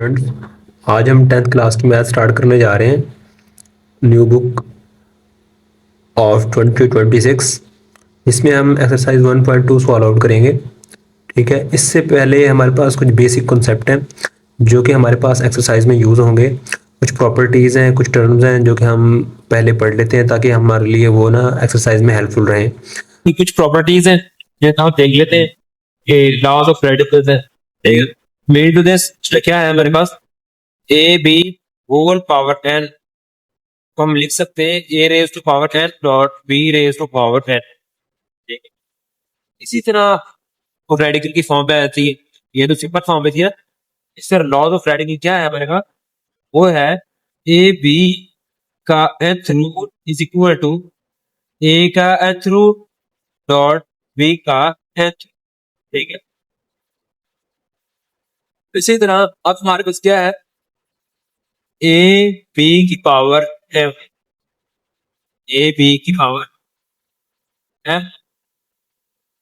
Friends, आज हम 10th class की मैथ स्टार्ट करने जा रहे हैं। न्यू बुक ऑफ 2026, इसमें हम एक्सरसाइज 1.2 सॉल्व आउट करेंगे। ठीक है, इससे पहले हमारे पास कुछ बेसिक कॉन्सेप्ट हैं जो कि हमारे पास एक्सरसाइज में यूज़ होंगे। कुछ प्रॉपर्टीज़ हैं, कुछ टर्म्स हैं जो कि हम पहले पढ़ लेते हैं ताकि हमारे लिए वो ना एक्सरसाइज में हेल्पफुल रहें। की कुछ प्रॉपर्टीज हैं जो हम देख लेते हैं कि लॉज ऑफ रेडिकल्स है। मेन टू दिस क्या है हमारे पास A B whole power N को हम लिख सकते हैं A raise to power N dot B raise to power N. ठीक है, इसी तरह वो रेडिकल की फॉर्म पे आती है, ये तो सिंपल फॉर्म पे थी ना। इस तरह लॉज ऑफ रेडिकल क्या है हमारे पास, वो है ए बी का nth root is equal to A का nth रूट डॉट बी का nth। ठीक है, इसी तरह अब हमारे पास क्या है ए बी की पावर एम, ए बी की पावर एम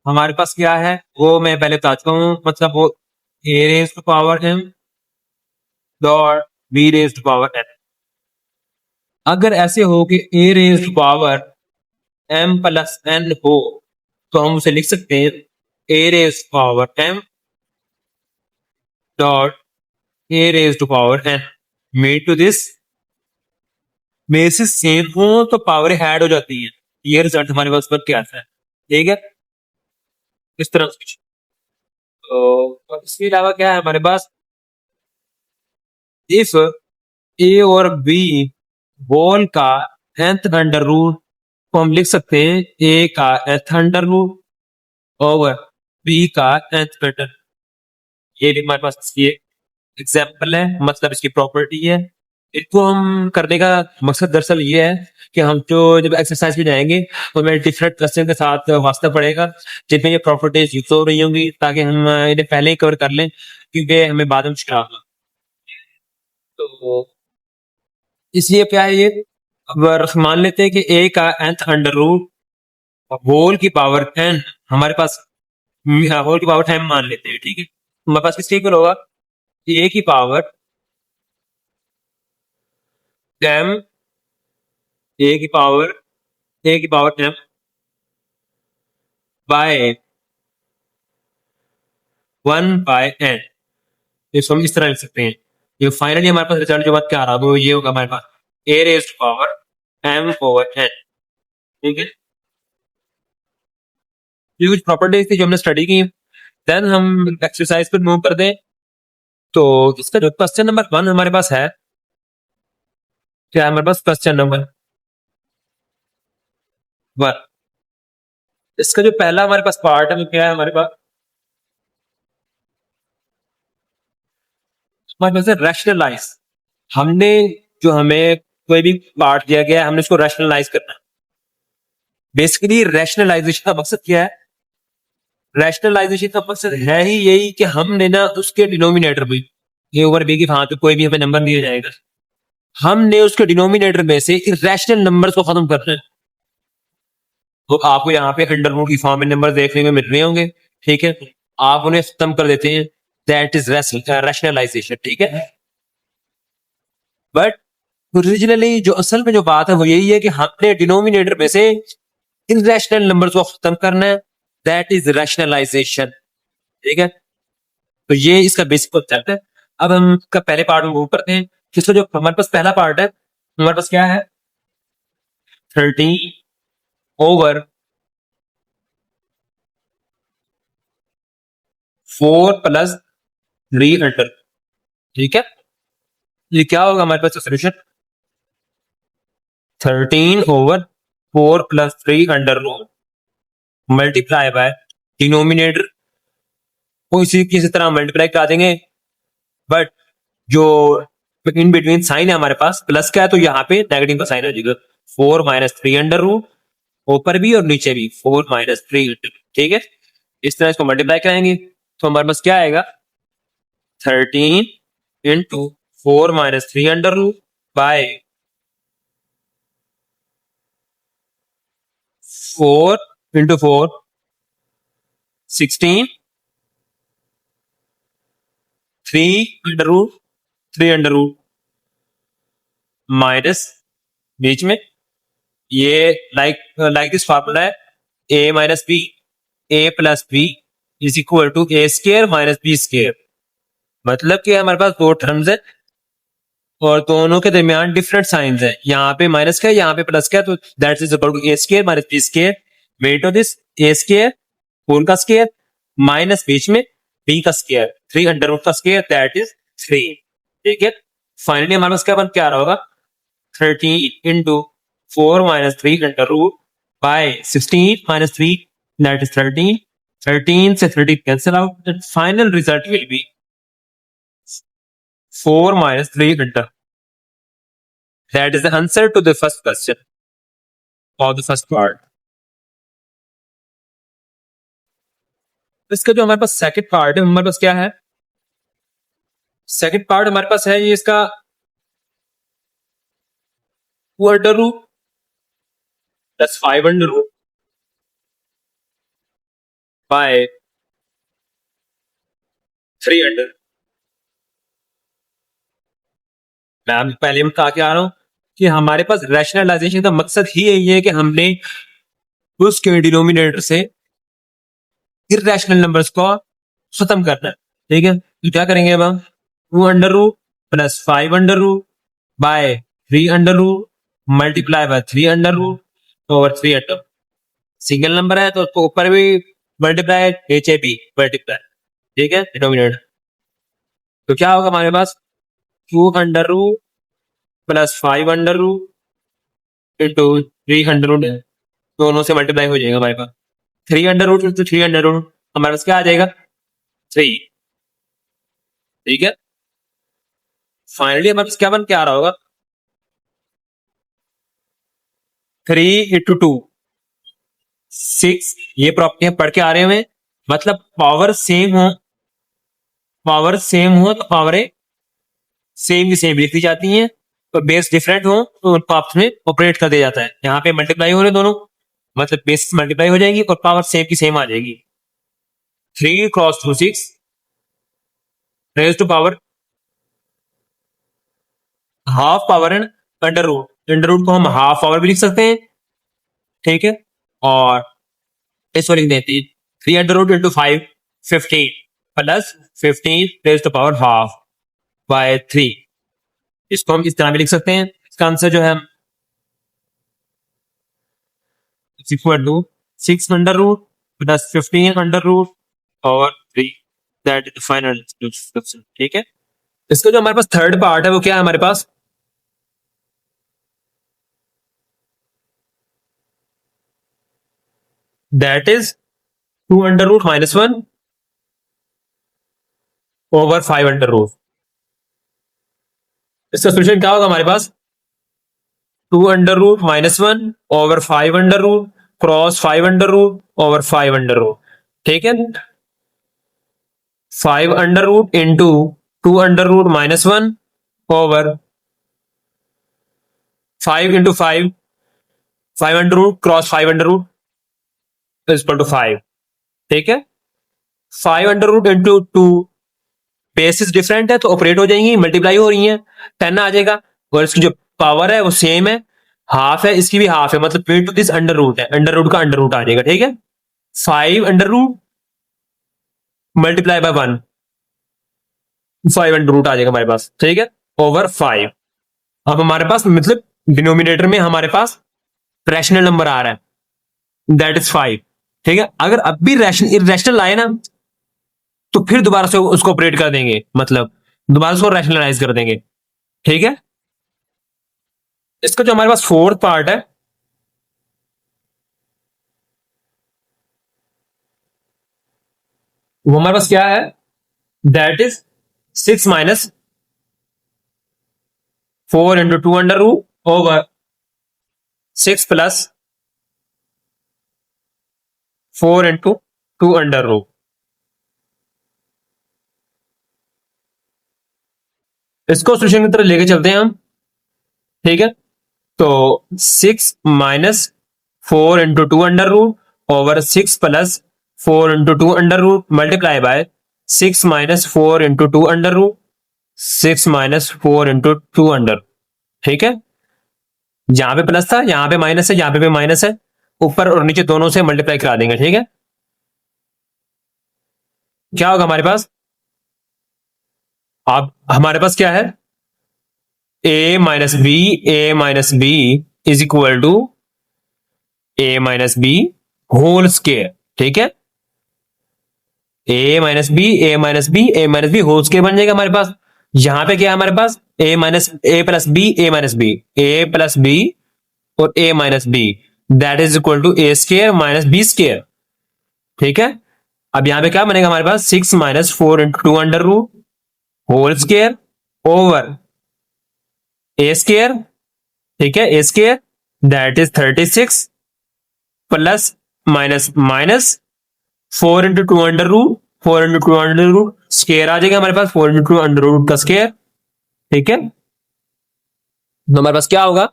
हमारे पास क्या है वो मैं पहले बता चुका हूँ। मतलब वो A raise to power M dot B raise to power N. अगर ऐसे हो कि A raise to power M plus N हो तो हम उसे लिख सकते हैं A raise to power M dot A raise to power N. मेड टू दिस में से सेम हो तो पावर ऐड हो जाती है। ये रिजल्ट हमारे पास पर क्या आता है। ठीक है, इस तरह से कुछ। तो इसके अलावा क्या है हमारे पास, इफ ए और बी होल का nth अंडर रूट को हम लिख सकते हैं ए का nth under root over B का nth अंडर। ये भी हमारे पास इसकी एग्जाम्पल है, मतलब इसकी प्रॉपर्टी है। इसको हम करने का मकसद दरअसल ये है कि हम जो जब एक्सरसाइज में जाएंगे तो हमें डिफरेंट क्वेश्चन के साथ वास्ता पड़ेगा जिनमें ये प्रॉपर्टीज यूज हो रही होंगी, ताकि हम इन्हें पहले ही कवर कर लें क्योंकि हमें बाद में मुश्किल होगा। तो इसलिए क्या है ये, अब मान लेते हैं कि ए का nth अंडर रूट होल की पावर n हमारे पास होल की पावर 10 मान लेते हैं। ठीक है, हमारे पास किसके इक्वल होगा, ए की पावर 10, ए की पावर ए की पावर 10 बाय 1/n। इसको हम इस तरह लिख सकते हैं। ये फाइनली हमारे पास रिजल्ट जो बात क्या आ रहा है वो ये होगा हमारे पास A raise to power m over n। ठीक है, ये कुछ प्रॉपर्टीज थी जो हमने स्टडी की। देन हम एक्सरसाइज पर मूव कर दें। तो इसका जो क्वेश्चन नंबर 1 हमारे पास है, क्या है हमारे पास क्वेश्चन नंबर 1। इसका जो पहला हमारे पास पार्ट है वो क्या है हमारे पास, हमारे पास है रैशनलाइज। हमने जो हमें कोई भी पार्ट दिया गया है हमने उसको रैशनलाइज करना है। बेसिकली रैशनलाइजेशन का मकसद क्या है, रैशनलाइजेशन का मकसद है ही यही कि हमने ना उसके डिनोमिनेटर में ए ओवर बी की भांति पे कोई भी हमें नंबर दिया जाएगा, हमने उसके डिनोमिनेटर में से इरेशनल नंबर्स को खत्म करना है। तो आपको यहाँ पे अंडर रूट की फॉर्म में नंबर देखने में मिल रहे होंगे। ठीक है, आप उन्हें खत्म कर देते हैं, दैट इज रैशनलाइजेशन। ठीक है, बट ओरिजिनली जो असल में जो बात है वो यही है कि हमने डिनोमिनेटर में से इरेशनल नंबर्स को खत्म करना है, दैट इज रैशनलाइजेशन। ठीक है, तो ये इसका बेसिक कॉन्सेप्ट है। अब हम इसका पहले पार्ट में मूव करते हैं। किसको जो हमारे पास पहला पार्ट है, हमारे पास क्या है 13 ओवर 4 प्लस 3 अंडर। ठीक है, ये क्या होगा हमारे पास solution 13 over 4 plus 3 under root multiply by denominator को इसी किसी तरह मल्टीप्लाई करा देंगे, बट जो इन बिटवीन साइन है हमारे पास प्लस का है तो यहाँ पे नेगेटिव का साइन हो जाएगा। 4 माइनस 3 अंडर रूट ऊपर भी और नीचे भी 4 माइनस 3। ठीक है, इस तरह इसको मल्टीप्लाई कराएंगे तो हमारे पास क्या आएगा 13 into 4 minus 3 under root by 4 into 4 16 3 under root 3 under root minus बीच में ये लाइक दिस फार्मूला है A minus B, A plus B is equal to A square minus B square. मतलब कि हमारे पास दो टर्म्स है और दोनों के दरमियान डिफरेंट साइंस है, यहाँ पे माइनस का है यहाँ पे प्लस का है, तो that is equal to A square minus B square made of this A square whole का स्केयर माइनस बीच में बी का स्केयर 3 अंडर रूट का स्केयर दैट इज 3। ठीक है, फाइनली हमारे पास क्या आ रहा होगा 13 into 4 minus 3 under root by 16 minus 3 that is 13। 13 से 13 cancel out, the final result will be 4 minus 3 under. That is the answer to the first question or the first part. इसका जो हमारे पास सेकंड पार्ट है हमारे पास क्या है, second part हमारे पास है ये इसका 2 under root plus 5 under root by 3 under. मैं पहले बता के आ रहा हूं कि हमारे पास रैशनलाइजेशन का मकसद ही यही है कि हमने उसके डिनोमिनेटर से इररेशनल नंबर्स को खत्म करना है। ठीक है, तो क्या करेंगे अब हम 2 under root plus 5 under root by 3 under root multiply by 3 under root over 3 under. Single number है तो उसको ऊपर भी मल्टीप्लाई नीचे भी मल्टीप्लाई। ठीक है, डिनोमिनेटर तो क्या होगा हमारे पास 2 under root plus 5 under root into 3 under root, दोनों से मल्टीप्लाई हो जाएगा हमारे पास 3 under root into 3 under root हमारे पास क्या आ जाएगा 3। ठीक है, फाइनली हमारे पास क्या बन के आ रहा होगा 3 इंटू 2 6। ये प्रॉपर्टियां पढ़ के आ रहे हुए, मतलब पावर सेम हो तो पावरें सेम की सेम लिख दी जाती हैं, तो बेस डिफरेंट हो तो उनको आपस में ऑपरेट कर दिया जाता है। यहाँ पे मल्टीप्लाई हो रहे दोनों, मतलब बेस मल्टीप्लाई हो जाएगी और पावर सेम की सेम आ जाएगी। 3 cross through 6 raise to power half power and under root को हम हाफ पावर भी लिख सकते हैं। ठीक है, और इसको लिख देते हैं 3 under root into 5 15 plus 15 raise to power half by 3। इसको हम इस तरह भी लिख सकते हैं, इसका आंसर जो है equal to 6 under root plus 15 under root और 3 that is the final solution. ठीक है, इसका जो हमारे पास थर्ड पार्ट है वो क्या है हमारे पास, that is 2 under root minus 1 over 5 under root. इसका सोल्यूशन क्या होगा हमारे पास 2 under root minus 1 over 5 under root cross 5 under root over 5 under root. ठीक है, 5 under root into 2 under root minus 1 over 5 into 5 under root cross 5 under root is equal to 5। ठीक है, 5 under root into 2 basis different है तो operate हो जाएंगी, multiply हो रही है 10 आ जाएगा, और इसकी जो पावर है वो सेम है, हाफ है इसकी भी हाफ है, मतलब पेड टू दिस अंडर रूट है, अंडर रूट का अंडर रूट आ जाएगा। ठीक है, 5 under root multiply by 1 5 under root आ जाएगा हमारे पास। ठीक है, ओवर 5। अब हमारे पास मतलब डिनोमिनेटर में हमारे पास रैशनल नंबर आ रहा है दैट इज 5। ठीक है, अगर अब भी इरेशनल आए ना तो फिर दोबारा से उसको ऑपरेट कर देंगे, मतलब दोबारा से रैशनलाइज कर देंगे। ठीक है, इसका जो हमारे पास फोर्थ पार्ट है वो हमारे पास क्या है, that is 6 minus 4 into 2 under root over 6 plus 4 into 2 under root. इसको सोल्यूशन की तरह लेके चलते हैं हम। ठीक है, तो 6 minus 4 into 2 under root over 6 plus 4 into 2 under root multiply by 6 minus 4 into 2 under root 6 minus 4 into 200। ठीक है, यहां पे प्लस था, यहां पे माइनस है, यहां पे भी माइनस है, ऊपर और नीचे दोनों से मल्टीप्लाई करा देंगे। ठीक है, क्या होगा हमारे पास? अब हमारे पास क्या है? A minus B is equal to A minus B whole square. ठीक है, A minus B A minus B A minus B whole square बन जाएगा हमारे पास। यहां पे क्या है हमारे पास? A minus A plus B A minus B, A plus B और A minus B, that is equal to A square minus B square. ठीक है, अब यहां पे क्या बनेगा हमारे पास? 6 minus 4 into 2 under root whole square over A square. ठीक है, A square that is 36 plus minus minus 4 into 2 under root, 4 into 2 under root square आ जाएगा हमारे पास, 4 इंटू 2 अंडर रूट का स्केयर। ठीक है, तो हमारे पास क्या होगा?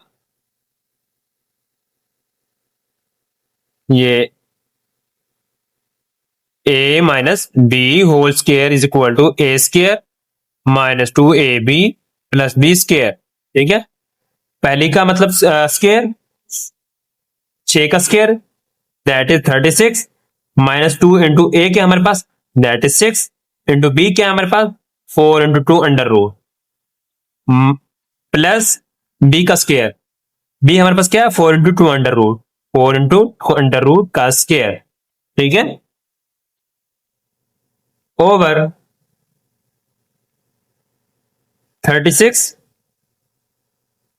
ये A minus B whole square is equal to A square minus 2ab plus B square. ठीक है, पहली का मतलब स्केयर, 6 का square that is 36 minus 2 into A क्या हमारे पास? दैट इज 6 इंटू बी क्या हमारे पास? 4 into 2 under root plus B का स्केयर, बी हमारे पास क्या है? 4 into 2 under root, 4 into under root का स्केयर। ठीक है, over 36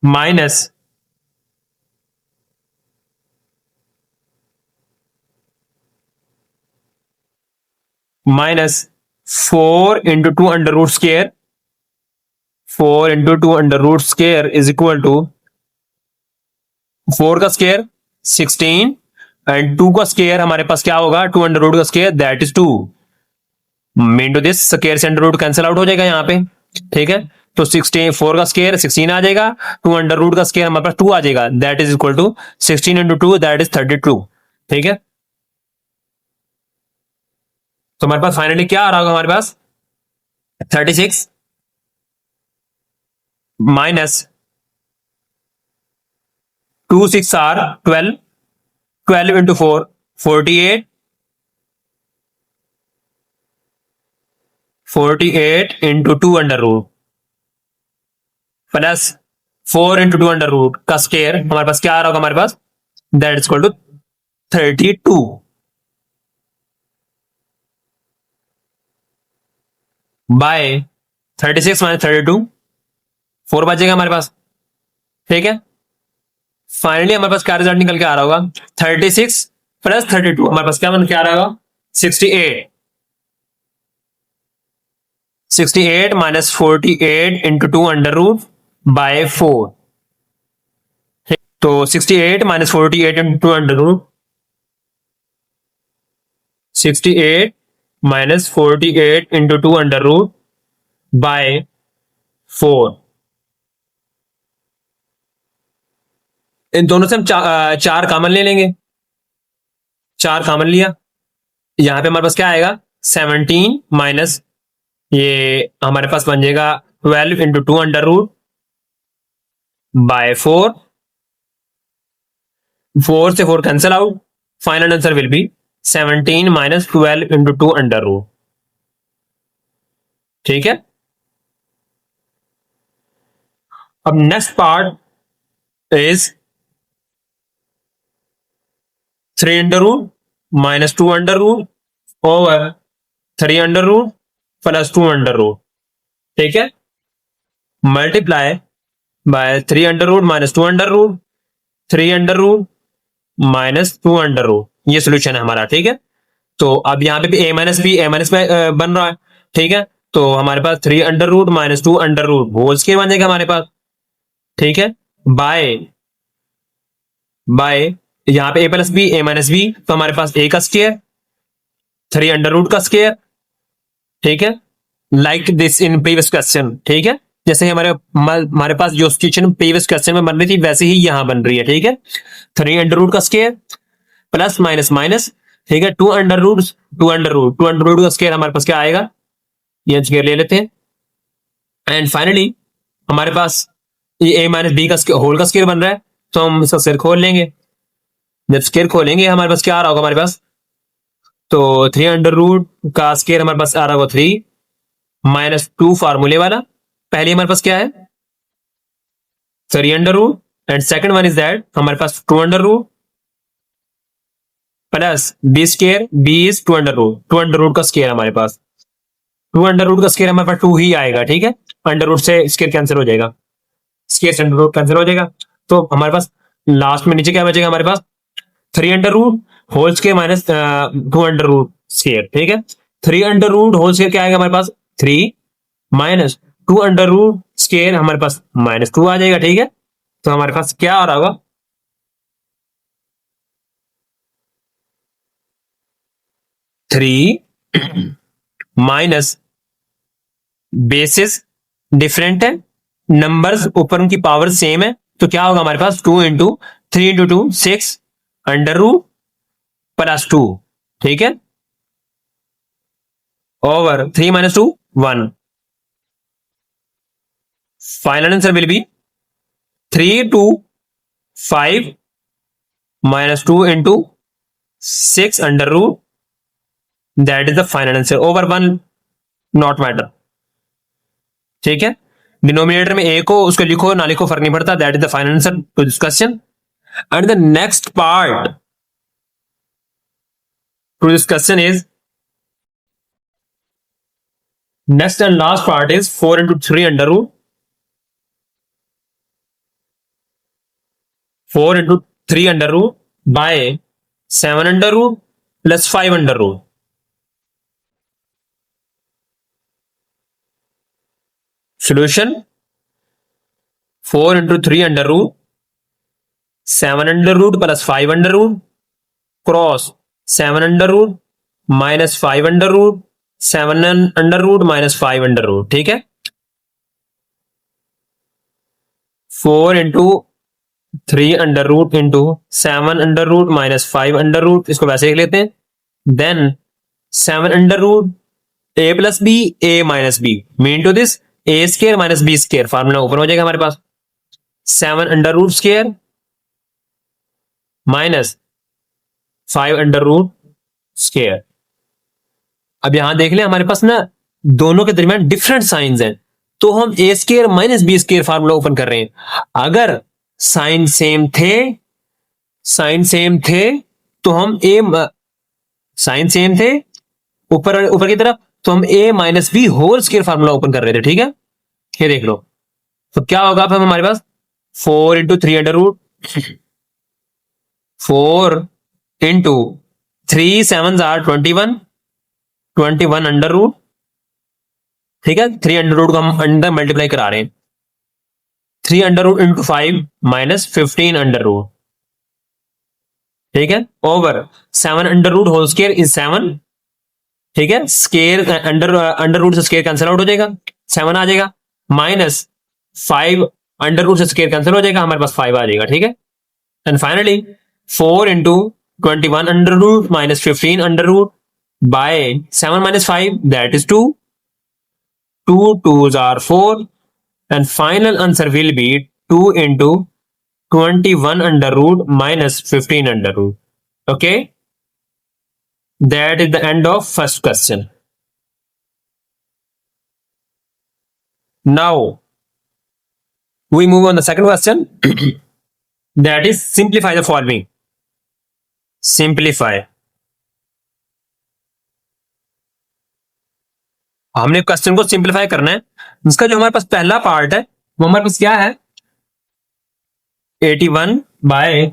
minus minus 4 into 2 under root square, 4 into 2 under root square is equal to 4 का स्केयर 16 एंड 2 का स्केयर हमारे पास क्या होगा? 2 अंडर रूट का square that is 2 into this square से अंडर रूट कैंसिल आउट हो जाएगा यहाँ पे। ठीक है, तो 16 4 का स्केयर 16 आ जाएगा, 2 अंडर रूट का स्केयर हमारे पास 2 आ जाएगा, that is equal to 16 into 2 that is 32। ठीक है, तो हमारे पास फाइनली क्या आ रहा होगा? हमारे पास 36 minus 2 6 are 12, 12 into 4 48, 48 into 2 under root plus 4 into 2 under root का स्केयर हमारे पास क्या आ रहा होगा? हमारे पास that is equal to 32 by 36 minus 32, 4 बचेगा हमारे पास। ठीक है, फाइनली हमारे पास क्या रिजल्ट निकल के आ रहा होगा? 36 प्लस 32 हमारे पास क्या बन के आ रहा होगा? 68, 68 minus 48 into 2 under root by 4। तो 68 minus 48 into 2 under root, 68 minus 48 into 2 under root by 4। इन दोनों से हम चार कॉमन ले लेंगे, 4 कॉमन लिया, यहां पे हमारे पास क्या आएगा? 17 माइनस ये हमारे पास बन जाएगा 12 इंटू 2 अंडर रूट बाय 4, 4 से 4 cancel out, final answer will be 17 minus 12 into 2 under root. ठीक है, अब next part is 3 under root minus 2 under root over 3 under root plus 2 under root. ठीक है, multiply by 3 under root minus 2 under root, 3 under root minus 2 under root, ये solution है हमारा। ठीक है, तो अब यहां पे भी ए माइनस बन रहा है। ठीक है, तो हमारे पास 3 under root minus 2 under root whole square बन जाएगा हमारे पास। ठीक है, बाय बाय यहां पे ए plus B A minus B, तो हमारे पास ए का स्क्वायर 3 अंडर रूट का स्क्वायर। ठीक है, like this in previous question. ठीक है, जैसे हमारे पास जो सिचुएशन प्रीवियस क्वेश्चन में बन रही थी वैसे ही यहां बन रही है। ठीक है, 3 अंडर रूट का स्क्वायर प्लस माइनस माइनस। ठीक है, 2 under root 2 under root 2 under root का स्क्वायर हमारे पास क्या आएगा? ये स्क्वायर ले लेते हैं एंड फाइनली हमारे पास ये ए माइनस बी का होल का स्केयर बन रहा है, तो हम इसका स्केयर खोल लेंगे। जब स्केयर खोलेंगे हमारे पास क्या आ रहा होगा हमारे पास, तो 3 अंडर रूट का स्केयर हमारे पास आ रहा होगा 3 माइनस 2 फार्मूले वाला। पहले हमारे पास क्या है 3 under root, and second one is that हमारे पास 2 under root plus B square, B is 2 under root, 2 under root का स्केयर हमारे पास, 2 अंडर रूट का स्केयर हमारे पास 2 ही आएगा, ठीक है। अंडर रूट से स्केयर कैंसिल हो जाएगा, स्केयर से अंडर रूट कैंसिल हो जाएगा, तो हमारे पास लास्ट में नीचे क्या बचेगा हमारे पास 3 under root whole square minus 2 under root square, ठीक है। 3 अंडर रूट होल स्केयर क्या आएगा हमारे पास 3 माइनस 2 अंडर रूट स्केयर हमारे पास -2 आ जाएगा, ठीक है। तो हमारे पास क्या आ रहा होगा 3 माइनस बेसिस डिफरेंट है, नंबर्स ऊपर उनकी पावर सेम है, तो क्या होगा हमारे पास 2 into 3 into 2 6 under root plus 2, ठीक है, over 3 minus 2 1। Final answer will be 3 to 5 minus 2 into 6 under root, that is the final answer, over 1 not matter, ठीक है। डिनोमिनेटर में ए को उसको लिखो ना लिखो फर्क नहीं पड़ता, that is the final answer to this question. And the next part to this question is, next and last part is 4 into 3 under root, 4 into 3 under root by 7 under root plus 5 under root. Solution 4 into 3 under root 7 under root plus 5 under root cross 7 under root minus 5 under root 7 under root minus 5 under root, ठीक है। 4 into 3 under root into 7 under root minus 5 under root, इसको वैसे लिख लेते हैं। Then 7 under root A plus B A minus B mean to this A square minus B square, formula open हो जाएगा हमारे पास। 7 under root square minus 5 under root square. अब यहां देख लें हमारे पास ना दोनों के दरमियान डिफरेंट साइंस हैं, तो हम a square minus B square formula open कर रहे हैं। अगर साइन सेम थे तो हम साइन सेम थे ऊपर की तरफ, तो हम a minus B whole square formula open कर रहे थे, ठीक है। ये देख लो, तो क्या होगा अब हमारे पास 4 into 3 under root 4 into 3 7 21 under root, ठीक है। 3 अंडर रूट को हम अंडर मल्टीप्लाई करा रहे हैं, 3 under root into 5 minus 15 under root, ठीक है, over 7 under root whole square is 7, ठीक है। स्केयर अंडर रूट से स्केयर कैंसिल आउट हो जाएगा, 7 आ जाएगा, माइनस 5 अंडर रूट से स्केयर कैंसिल हो जाएगा, हमारे पास 5 आ जाएगा, ठीक है। And finally 4 into 21 under root minus 15 under root by 7 minus 5 that is 2, 2 2s are 4, and final answer will be 2 into 21 under root minus 15 under root. Okay, that is the end of first question. Now we move on the second question that is simplify the following. Simplify, हमने question को simplify करना है। इसका जो हमारे पास पहला part है वो हमारे पास क्या है 81 by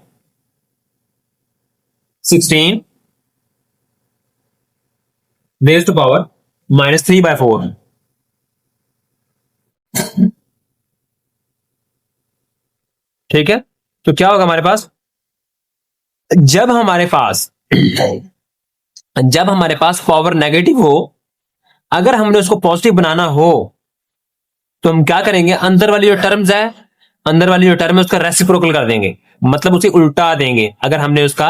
16 raise to power -3 by 4, ठीक है। तो क्या होगा हमारे पास, जब हमारे पास पावर नेगेटिव हो, अगर हमने उसको पॉजिटिव बनाना हो तो हम क्या करेंगे, अंदर वाली जो टर्म है उसका रेसिप्रोकल कर देंगे, मतलब उसे उल्टा देंगे। अगर हमने उसका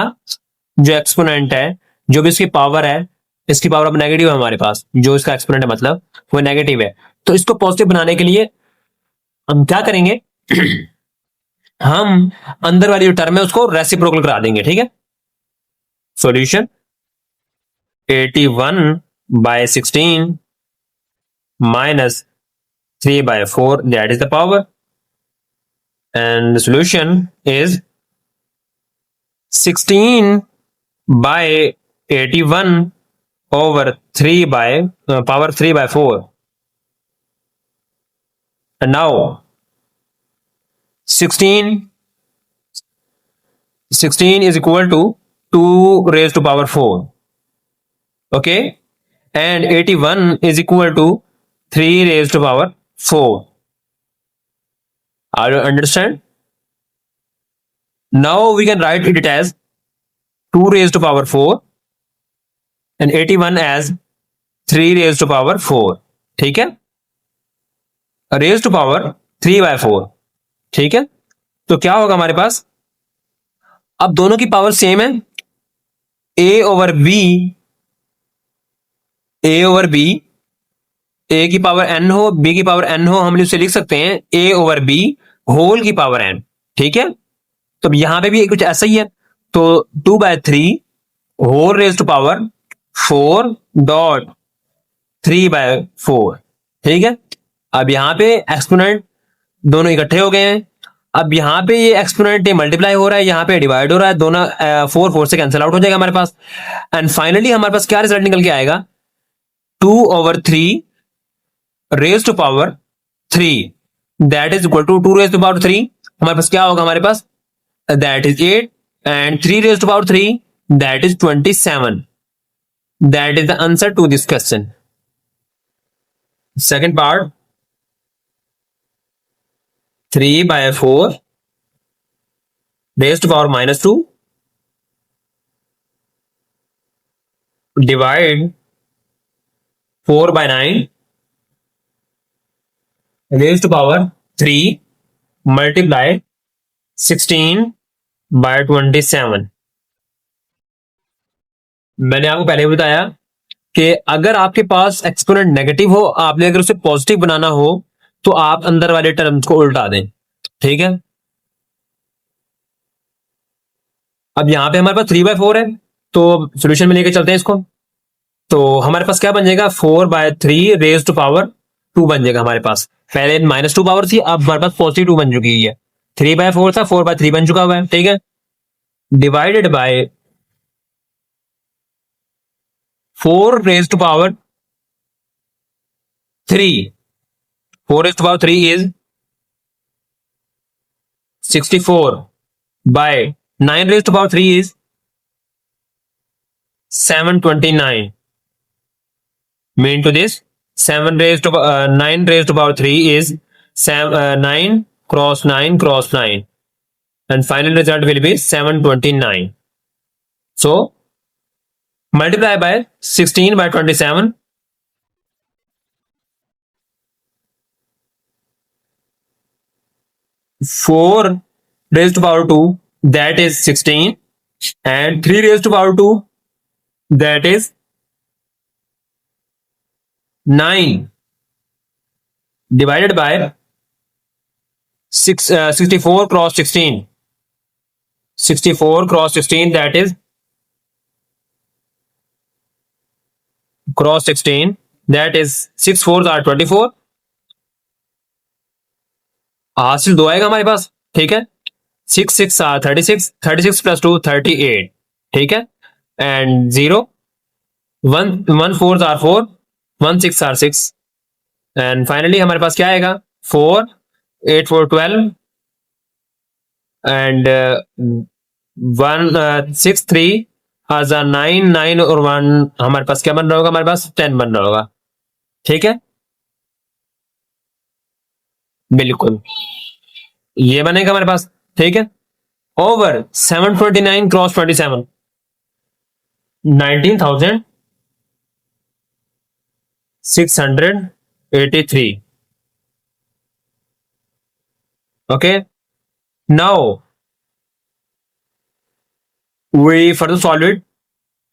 जो एक्सपोनेंट है, जो भी इसकी पावर है, इसकी पावर अब नेगेटिव है हमारे पास, जो इसका एक्सपोनेंट है मतलब वो नेगेटिव है, तो इसको पॉजिटिव बनाने के लिए हम क्या करेंगे, हम अंदर वाली जो टर्म है उसको रेसिप्रोकल करा देंगे, ठीक है। Solution 81/16 minus 3/4, that is the power, and the solution is 16/81 over 3 by power 3/4. And now 16 is equal to 2 raised to power 4, okay, and 81 is equal to 3 raised to power 4. Are you understand? Now we can write it as 2 raised to power 4 and 81 as 3 raised to power 4, ठीक है, raised to power 3/4, ठीक है। तो क्या होगा हमारे पास, अब दोनों की पावर सेम है, a ओवर b, a की पावर n हो, b की पावर n हो, हम उसे लिख सकते हैं a ओवर b होल की पावर n, ठीक है। तो यहां पे भी कुछ ऐसा ही है, तो 2/3 whole raise to power 4 dot 3/4, ठीक है। अब यहां पे एक्सपोनेंट दोनों इकट्ठे हो गए हैं, अब यहां पे ये एक्सपोनेंट मल्टीप्लाई हो रहा है, यहां पे डिवाइड हो रहा है, दोनों 4 से कैंसिल आउट हो जाएगा हमारे पास, एंड फाइनली हमारे पास क्या रिजल्ट निकल के आएगा, 2/3 raise to power 3, that is equal to 2 raise to power 3, हमारे पास क्या होगा, हमारे पास that is 8 and 3 raised to power 3, that is 27. That is the answer to this question. Second part, 3/4 raised to power -2 divide 4/9 raised to power 3 multiply 16/27. मैंने आपको पहले बताया कि अगर आपके पास एक्सपोनेंट नेगेटिव हो, आपने अगर उसे पॉजिटिव बनाना हो तो आप अंदर वाले टर्म्स को उल्टा दें, ठीक है। अब यहां पे हमारे पास 3/4 है, तो सॉल्यूशन में लेके चलते हैं इसको, तो हमारे पास क्या बन जाएगा, 4/3 रेज टू पावर 2 बन जाएगा हमारे पास, पहले -2 पावर थी, अब हमारे पास पॉजिटिव 2 बन चुकी है, 3/4 था 4/3 बन चुका हुआ है, ठीक है, divided by 4 raise to power 3, 4 raised to power 3 is 64 by 9 raised to power 3 is 729. Mean to this, 9 raised to power 3 is 9 cross 9 cross 9, and final result will be 729. So multiply by 16/27. 4 raised to power 2, that is 16, and 3 raised to power 2, that is 9, divided by 64 cross 16. 64 cross 16, that is cross 16, that is 6 4s are 24, हासिल 2 आएगा हमारे पास, ठीक है, 6 6 are 36, 36 + 2 38, ठीक है, and 0 1 4s are 4, 1 6 are 6, and finally हमारे पास क्या आएगा, 4 8 4 12, एंड 1 6 3 are 9 9 और 1, हमारे पास क्या बन रहा होगा, हमारे पास 10 बन रहा होगा, ठीक है, बिल्कुल ये बनेगा हमारे पास, ठीक है, over 729 cross 27, 19,683. Okay, now we further solve it.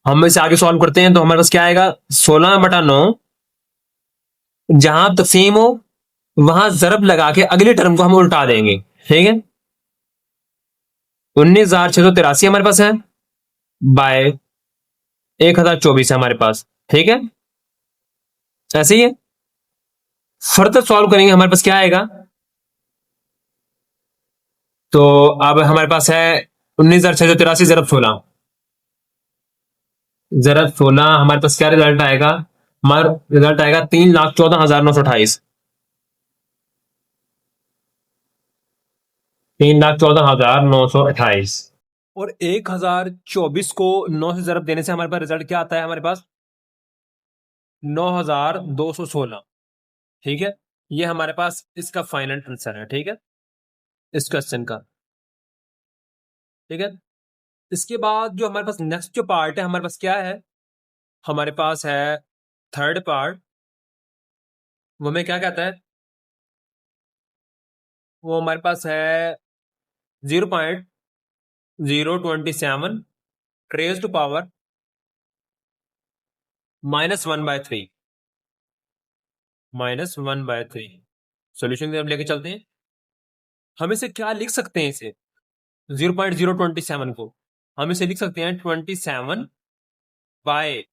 हम इसे आगे सॉल्व करते हैं, तो हमारे पास क्या आएगा, 16/9 जहां तकसीम हो वहां जरब लगा के अगले टर्म को हम उल्टा देंगे। ठीक है, 19,683 हमारे पास है बाय 1,024 है हमारे पास। ठीक है, ऐसे ही है। फर्दर सॉल्व करेंगे, हमारे पास क्या आएगा? तो अब हमारे पास है 19,683 जरब 16, जरब 16, हमारे पास क्या रिजल्ट आएगा? हमारा रिजल्ट आएगा 3,14,928, 3,14,928। और 1,024 को 9 से जरब देने से हमारे पास रिजल्ट क्या आता है? हमारे पास 9,216। ठीक है, ये हमारे पास इसका फाइनल आंसर है। ठीक है, इस क्वेश्चन का। ठीक है, इसके बाद जो हमारे पास नेक्स्ट जो पार्ट है, हमारे पास क्या है? हमारे पास है थर्ड पार्ट। वो हमें क्या कहता है? वो हमारे पास है 0.027 रेज टू पावर -1/3, -1/3। सोल्यूशन की तरफ लेके चलते हैं। हम इसे क्या लिख सकते हैं? इसे 0.027 को हम इसे लिख सकते हैं 27 बाय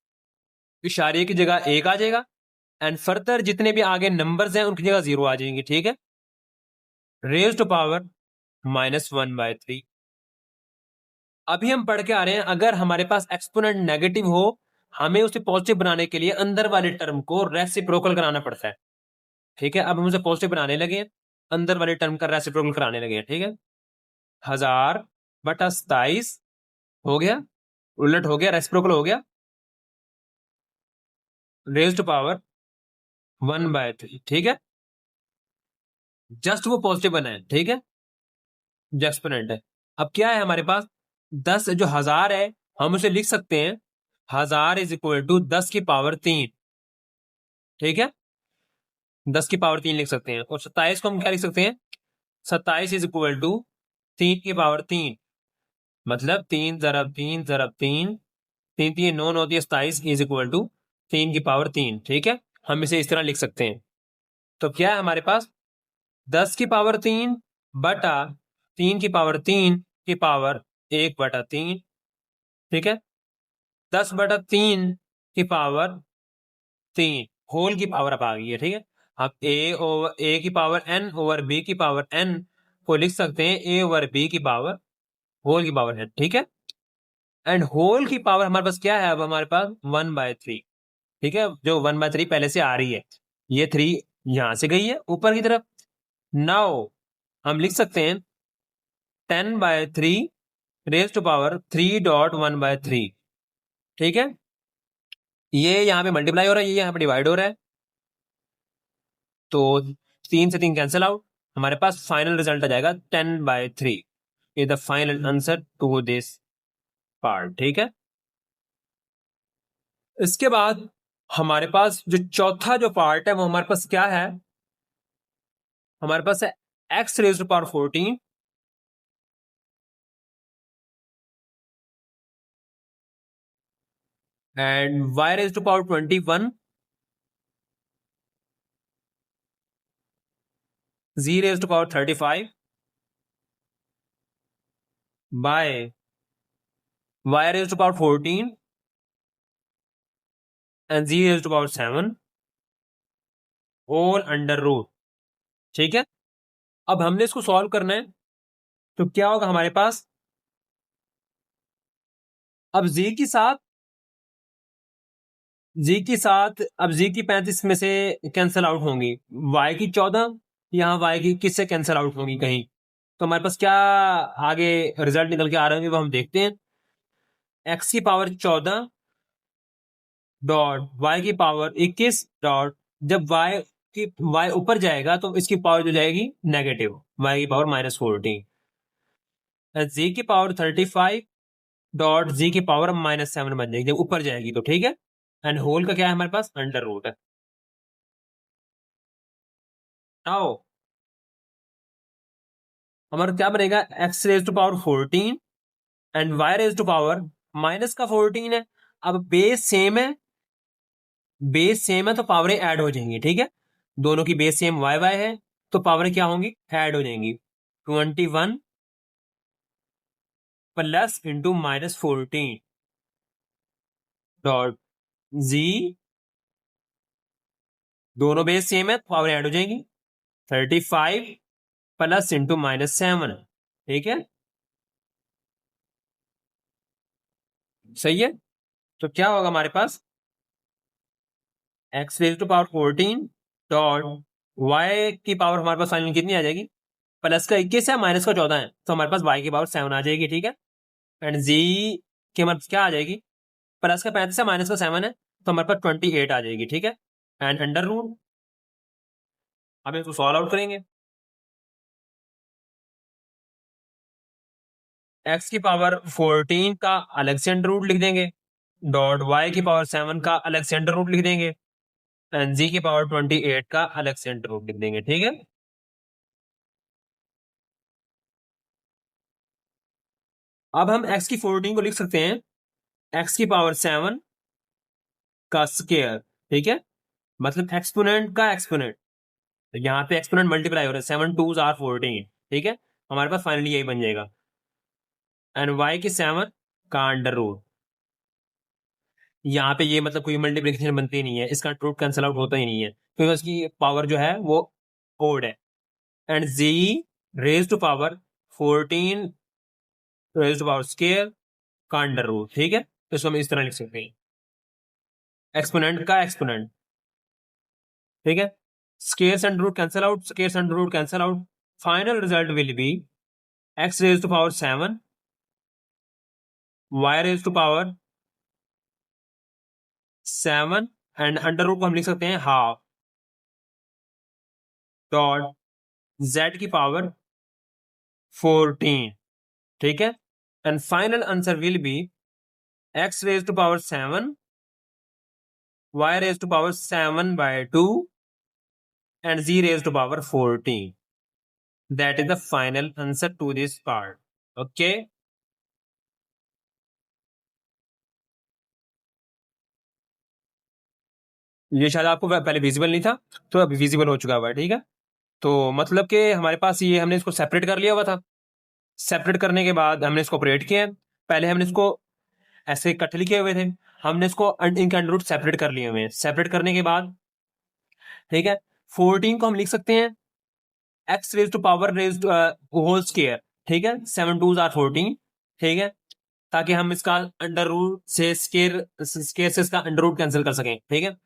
इशारे की जगह 1 आ जाएगा, एंड फर्दर जितने भी आगे नंबर्स हैं उनकी जगह 0 आ जाएंगी। ठीक है, रेज टू पावर -1/3। अभी हम पढ़ के आ रहे हैं, अगर हमारे पास एक्सपोनेंट नेगेटिव हो, हमें उसे पॉजिटिव बनाने के लिए अंदर वाले टर्म को रेसिप्रोकल कराना पड़ता है। ठीक है, अब हम उसे पॉजिटिव बनाने लगे हैं, अंदर वाले टर्म का रेसिप्रोकल कराने लगे हैं। ठीक है, 1000/27 हो गया, उलट हो गया, रेसिप्रोकल हो गया, रेज टू पावर 1/3। ठीक है, जस्ट वो पॉजिटिव बना है। ठीक है, जो एक्सपोनेंट है। अब क्या है हमारे पास? 10 जो 1000 है, हम उसे लिख सकते हैं 1000 इज इक्वल टू 10 की पावर 3। ठीक है, 10 की पावर 3 लिख सकते हैं। और 27 को हम क्या लिख सकते हैं? 27 इज इक्वल टू 3 की पावर 3, मतलब 3 ज़रब 3 ज़रब 3, 3 3 9 9 27 इज इक्वल टू 3 की पावर 3। ठीक है, हम इसे इस तरह लिख सकते हैं। तो क्या है हमारे पास? 10 की पावर 3 बटा 3 की पावर 3 की पावर 1/3। ठीक है, 10/3 की पावर 3 होल की पावर अब आ गई है। ठीक है, अब ए की पावर n ओवर बी की पावर n को लिख सकते हैं ए ओवर बी की पावर होल की पावर n। ठीक है, एंड होल की पावर हमारे पास क्या है? अब हमारे पास 1/3। ठीक है, जो 1/3 पहले से आ रही है, ये 3 यहां से गई है ऊपर की तरफ। नाउ हम लिख सकते हैं 10/3 रेज टू पावर 3.1/3। ठीक है, ये यहाँ पे मल्टीप्लाई हो रहा है, ये यहाँ पे डिवाइड हो रहा है, तो 3 से 3 कैंसिल आउट, हमारे पास फाइनल रिजल्ट आ जाएगा 10/3 is the final answer to this part. ठीक है, इसके बाद हमारे पास जो चौथा जो पार्ट है वो हमारे पास क्या है? हमारे पास है x raise to power 14 and y raise to power 21, z raise to power 35 by y raise to power 14 and z raise to power 7 whole under root. ठीक है, अब हमने इसको सॉल्व करना है, तो क्या होगा हमारे पास? अब अब z की 35 में से कैंसिल आउट होंगी, y की 14, यहाँ y की किससे कैंसिल आउट होंगी कहीं, तो हमारे पास क्या आगे रिजल्ट निकल के आ रहे हैं वो हम देखते हैं। x की पावर 14 डॉट y की पावर 21 डॉट, जब y ऊपर जाएगा तो इसकी पावर जो जाएगी नेगेटिव, y की पावर -14, z की पावर 35 डॉट z की पावर -7 बन जाएगी जब ऊपर जाएगी तो। ठीक है, एंड होल का क्या है हमारे पास? अंडर रूट है। आओ हमारा क्या बनेगा? x raise to power 14 and y raise to power minus का 14 है। अब बेस सेम है तो पावरें ऐड हो जाएंगी। ठीक है, दोनों की बेस सेम वाई वाई है, तो पावर क्या होंगी, ऐड हो जाएंगी। 21 प्लस इंटू -14 डॉट जी, दोनों बेस सेम है, पावर ऐड हो जाएंगी। 35 प्लस इंटू -7, ठीक है, सही है। तो क्या होगा हमारे पास, x raise to power 14 dot y की पावर हमारे पास फाइनल कितनी आ जाएगी, प्लस का 21 है, माइनस का 14 है, तो हमारे पास वाई की पावर 7 आ जाएगी, ठीक है। एंड जी की हमारे पास क्या आ जाएगी, प्लस का 35 है, माइनस का 7 है, तो हमारे पास 28 आ जाएगी, ठीक है। एंड अंडर रूट, अब इसको सॉल्व आउट करेंगे। एक्स की पावर 14 का अलग से अंडर रूट लिख देंगे, डॉट वाई की पावर 7 का अलग से अंडर रूट लिख देंगे, एंड जी की पावर 28 का अलग से अंडर रूट लिख देंगे, ठीक है। अब हम x की 14 को लिख सकते हैं x की पावर 7 का स्केयर, ठीक है, मतलब एक्सपोनेंट का एक्सपोनेंट। तो यहाँ पे एक्सपोनेंट मल्टीप्लाई हो रहा है, 7 2s आर 14, ठीक है, हमारे पास फाइनली यही बन जाएगा। एंड y की 7 का अंडर रूट, यहाँ पे ये मतलब कोई मल्टीप्लिकेशन बनती नहीं है, इसका रूट कैंसिल आउट होता ही नहीं है, क्योंकि उसकी पावर जो है वो ओड है। And z raise to power 14 raise to power square का अंडर रूट, ठीक है, तो इसको हम इस तरह लिख सकते हैं, एक्सपोनेंट का एक्सपोनेंट, ठीक है। Squares and root cancel out, squares and root cancel out, final result will be x raise to power 7 y raise to power 7 and under root को हम लिख सकते हैं हाफ डॉट z की पावर 14, ठीक है। And final answer will be x raise to power 7 y raise to power 7 by 2 and z raised to power 14. That is the final answer to this part. Okay. ये शायद आपको पहले visible नहीं था, तो अभी विजिबल हो चुका हुआ है, ठीक है। तो मतलब कि हमारे पास ये हमने इसको सेपरेट कर लिया हुआ था, सेपरेट करने के बाद हमने इसको ऑपरेट किया है। पहले हमने इसको ऐसे इकट्ठे लिखे हुए थे, हमने इसको इनके अंडर रूट सेपरेट कर लिए हुए हैं। सेपरेट करने के बाद, ठीक है, 14 को हम लिख सकते हैं X raise to power raise whole square, ठीक है, 7 2s आर 14, ठीक है, ताकि हम इसका अंडर रूट से स्केयर से इसका अंडर रूट कैंसिल कर सकें, ठीक है।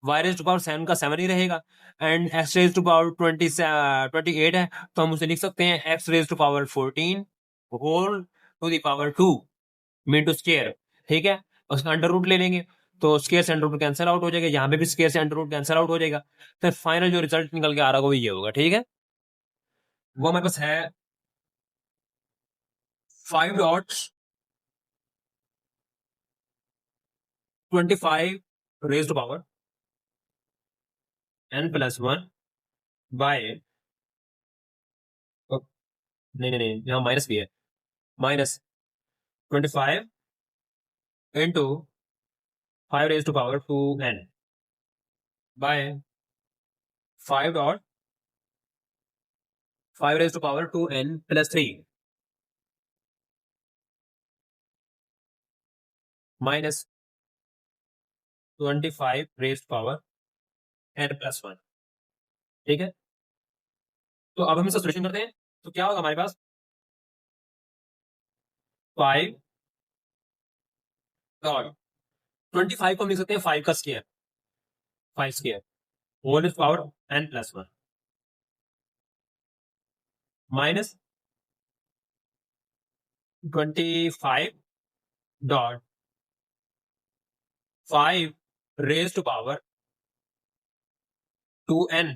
y रेज टू पावर 7 का 7 ही रहेगा, and x raise to power 28 है, तो हम उसे लिख सकते हैं x raise to power 14 whole to the power 2 mean to square, ठीक है। उसका अंडर रूट ले लेंगे, तो स्केयर से अंडर रूट कैंसिल आउट हो जाएगा, यहाँ पे भी स्केयर से अंडर रूट कैंसिल आउट हो जाएगा, तो फाइनल जो रिजल्ट निकल के आ रहा होगा वो ये होगा, ठीक है। वो हमारे पास है 5 dot 25 raise to power n plus 1 by, नहीं नहीं नहीं, यहाँ माइनस भी है, -25 into 5 raise to power 2n by 5 dot 5 raise to power 2n plus 3 minus 25 raise to power n plus 1, ठीक है। तो अब हम इसका सोल्यूशन करते हैं, तो क्या होगा हमारे पास 5 डॉट 25 को हम लिख सकते हैं 5 का square, 5 square whole is power n plus 1 minus 25 dot 5 raise to power 2n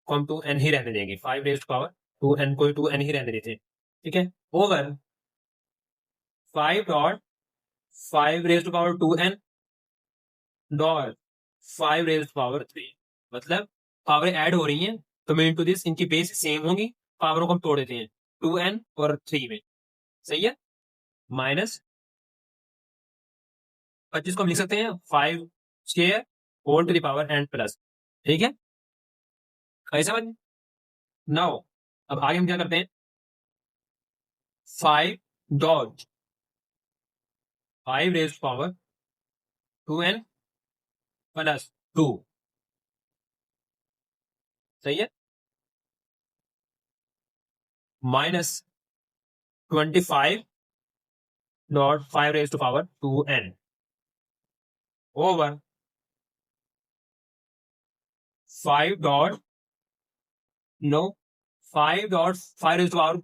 को हम 2n ही रहने देंगे, 5 रेज टू पावर 2n को 2n ही रहने देते हैं, ठीक है, over 5 dot 5 raise to power 2n dot 5 raise to power 3, मतलब पावर ऐड हो रही हैं, तो मीन टू दिस इनकी बेस सेम होंगी, पावरों को हम तोड़ देते हैं 2n और 3 में, सही है। माइनस 25 को हम लिख सकते हैं 5 square whole to the power n plus ठीक है, आई समझ। नाउ अब आगे हम क्या करते हैं, 5 5 रेज पावर 2n प्लस 2, सही है, minus 25 raise to power 2n over 5 no 5 raise to power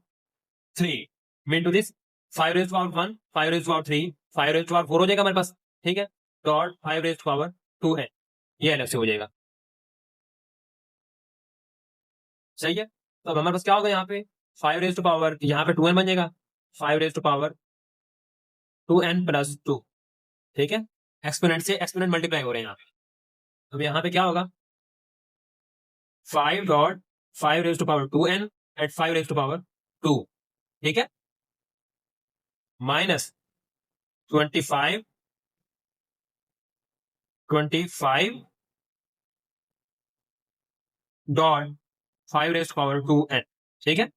3 mean to this 5 raise to power 1, 5 raise to power 3, 5 raise to power 4 हो जाएगा हमारे पास, ठीक है, dot 5 raise to power 2n, ये अलग से हो जाएगा, सही है। तो अब हमारे पास क्या होगा यहाँ पे 5 रेज टू पावर, यहाँ पे 2n बन जाएगा, 5 raise to power 2n plus 2, ठीक है, एक्सपोनेंट से एक्सपोनेंट मल्टीप्लाई हो रहे हैं यहाँ पे। अब यहाँ पे क्या होगा 5 raise to power 2n at 5 raise to power 2, ठीक है, minus 25 dot 5 raise to power 2n, ठीक है,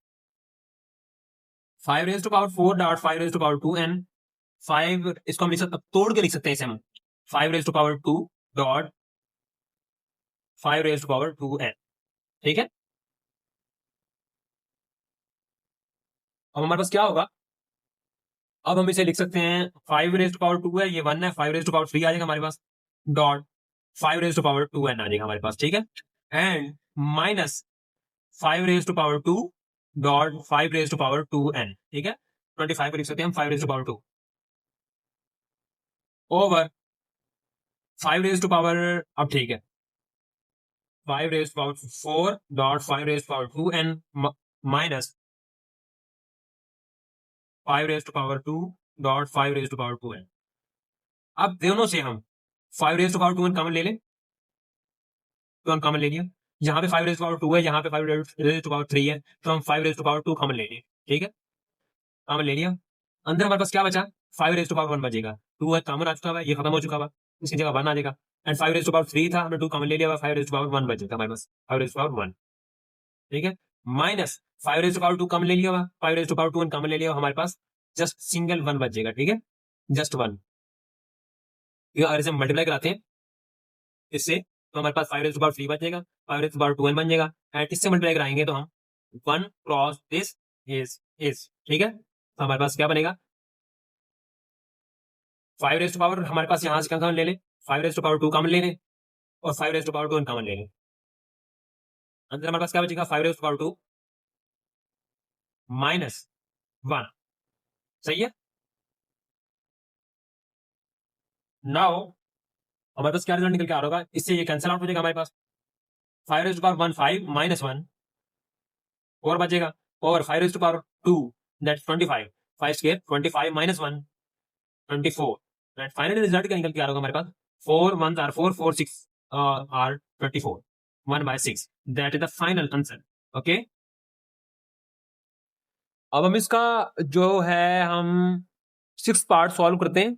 5 raise to power 4 dot 5 raise to power 2n, 5 इसको हम लिख सकते, तोड़ के लिख सकते हैं इसे हम 5 raise to power 2 dot 5 raise to power 2n, ठीक है। अब हमारे पास क्या होगा, अब हम इसे लिख सकते हैं 5 रेज टू पावर 2 है, ये 1 है, 5 रेज टू पावर 3 आ जाएगा हमारे पास, dot 5 raise to power 2n आ जाएगा हमारे पास, ठीक है, and minus 5 raise to power 2 dot 5 raise to power 2n, ठीक है, 25 को लिख सकते हैं हम 5 raise to power 2 over 5 raise to power, अब ठीक है, 5 raise to power 4 dot 5 raise to power 2n minus 5 raise to power 2 dot 5 raise to power 2n। अब दोनों से हम 5 raise to power 2n common ले लें, तो हम कॉमन ले लिया, यहाँ पे 5 रेज टू पावर 2 है, यहाँ पे 5 रेज टू पावर 3 है, तो हम 5 रेज टू पावर 2 कॉमन ले लिए, ठीक है, कॉमन ले लिया, अंदर हमारे पास क्या बचा 5 रेज टू पावर 1 बचेगा, 2 है कॉमन आ चुका है, ये खत्म हो चुका है, इसकी जगह 1 आ जाएगा, एंड 5 रेज टू पावर 3 था, हमने 2 कॉमन ले लिया, 5 रेज टू पावर 1 बचेगा हमारे पास, 5 रेज टू पावर 1, ठीक है, minus 5 raise to power 2 common ले लिया, 5 रेज टू पावर 2 कॉमन ले लिया, हमारे पास जस्ट सिंगल 1 बचेगा, ठीक है, जस्ट 1, अगर इसे मल्टीप्लाई कराते हैं इससे, तो हमारे पास 5 रेज टू पावर 3 बन जाएगा, 5 रेज टू पावर 2n बन जाएगा, एंड इससे मल्टीप्लाई कराएंगे तो हम 1 क्रॉस दिस इज, ठीक है, तो हमारे पास क्या बनेगा 5 रेज टू पावर, हमारे पास यहां से क्या कॉमन ले ले, 5 रेज टू पावर 2 कॉमन ले लें, और 5 रेज टू पावर 2 कॉमन ले लें, अंदर हमारे पास क्या बचेगा 5 रेज टू पावर 2 माइनस 1, सही है। नाउ हमारे पास क्या रिजल्ट निकल के आ रहा होगा, इससे ये कैंसिल आउट हो जाएगा हमारे पास, 5 रेज टू पावर 1 5 माइनस 1 और बचेगा, और 5 raise to power 2 that 25, 5 square 25 minus 1 24, and finally result क्या निकल के आ रहा होगा हमारे पास 4 1 are 4 4 6 are 24, 1/6, that is the final answer, okay. अब हम इसका जो है हम 6th पार्ट सॉल्व करते हैं,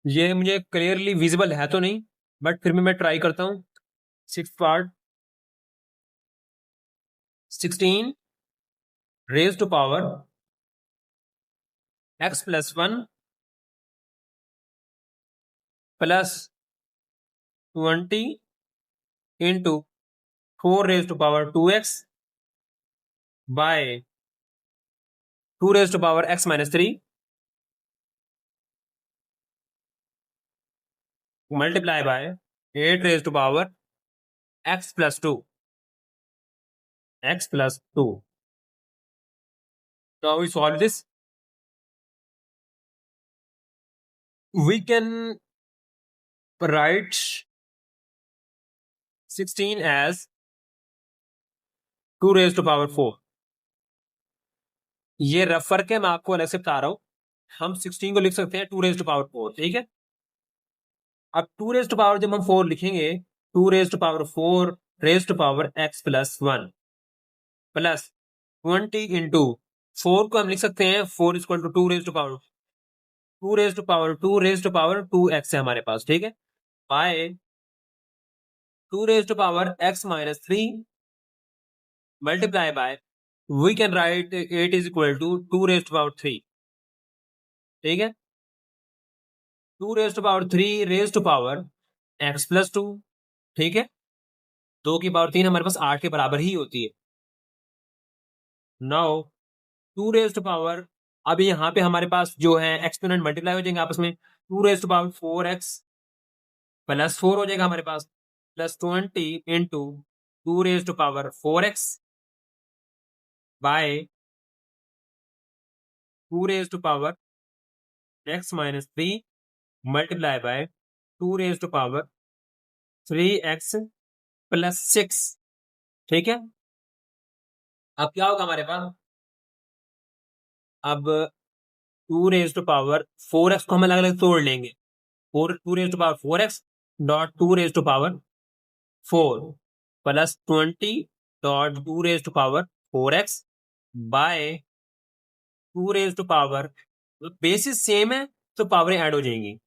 ये मुझे क्लियरली विजिबल है तो नहीं, बट फिर भी मैं ट्राई करता हूं। 6th part 16 raise to power x plus 1 plus 20 into 4 raise to power 2x by 2 raise to power x minus 3 multiply by 8 raised to power x plus 2, x plus 2. Now we solve this. We can write 16 as 2 raised to power 4. ये rough फर्क है, मैं आपको अलग से बता रहा हूं, हम 16 को लिख सकते हैं 2 रेज टू पावर 4, ठीक है। अब 2 रेज टू पावर जब हम 4 लिखेंगे, 2 raise to power 4 raise to power x plus 1 plus 20 into 4 को हम लिख सकते हैं 4 equal to 2 raise to power 2 raise to power 2 raise to power 2x है हमारे पास, ठीक है, by 2 raised to power x minus 3 multiply by, we can write it is equal to 2 raised to power 3. ठीक है, 2 raised to power 3 raised to power x plus 2. ठीक है, 2 की पावर 3 हमारे पास 8 के बराबर ही होती है. नाउ 2 रेज टू पावर, अब यहाँ पे हमारे पास जो है एक्सपोनेंट मल्टीप्लाई हो जाएंगे आपस में. 2 raise to power 4x plus 4 हो जाएगा हमारे पास, plus 20 into 2 raise to power 4x by 2 raise to power x minus 3 multiply by 2 raise to power 3x plus 6. ठीक है, अब क्या होगा हमारे पास, अब 2 रेज टू पावर 4x को हम अलग अलग तोड़ लेंगे. 2 raise to power 4x dot 2 raise to power 4 plus 20 dot 2 raise to power 4x by 2 raise to power, basis same है तो पावरें ऐड हो जाएंगी,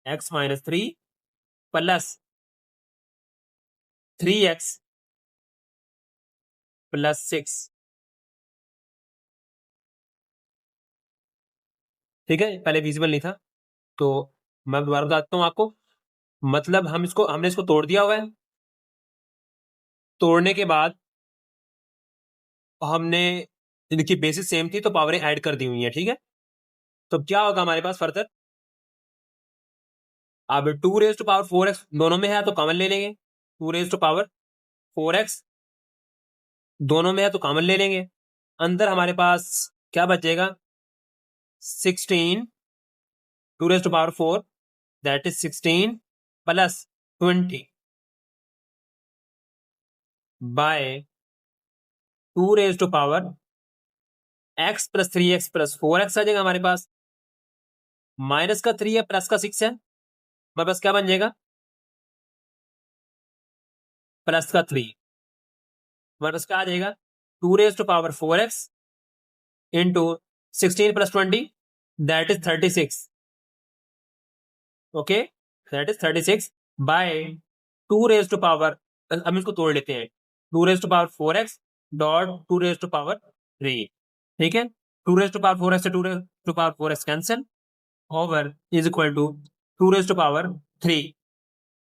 x minus 3 plus 3x plus 6. ठीक है, पहले विजिबल नहीं था तो मैं दोबारा बताता हूं आपको. मतलब हमने इसको तोड़ दिया हुआ है. तोड़ने के बाद हमने, इनकी बेसिस सेम थी तो पावरें ऐड कर दी हुई है. ठीक है, तो क्या होगा हमारे पास फर्दर, अब 2 रेज टू पावर 4x दोनों में है तो कॉमन ले लेंगे. 2 रेज टू पावर 4x दोनों में है तो कॉमन ले लेंगे. अंदर हमारे पास क्या बचेगा, 16, 2 raise to power 4 that is 16 plus 20 by 2 raise to power x plus 3x plus 4x आ जाएगा हमारे पास. माइनस का 3 है प्लस का 6 है, हमारे पास क्या बन जाएगा, प्लस का 3. हमारे पास क्या आ जाएगा, 2 raise to power 4x into 16 plus 20 that is 36. Okay, that is 36 by 2 raise to power, हम इसको तोड़ लेते हैं, 2 raise to power 4x dot 2 raise to power 3. ठीक है, 2 रेज टू पावर 4x से 2 raise to power 4x cancel over is equal to 2 raise to power 3,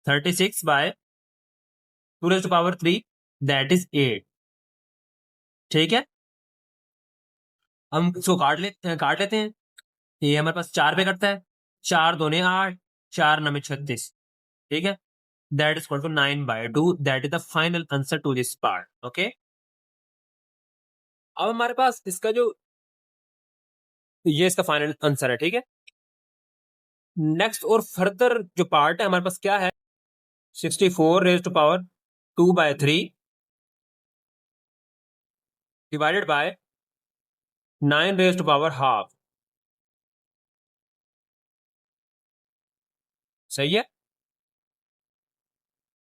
36 by 2 raise to power 3 that is 8. ठीक है, हम इसको काट लेते हैं. ये हमारे पास 4 पे कटता है, 4 दूने 8, 4 नमे 36. ठीक है, that is equal to 9/2. That is the final answer to this part. Okay, अब हमारे पास इसका जो, ये इसका फाइनल आंसर है. ठीक है, नेक्स्ट और फर्दर जो पार्ट है हमारे पास क्या है, 64 raise to power 2/3 divided by 9 raise to power half. सही है,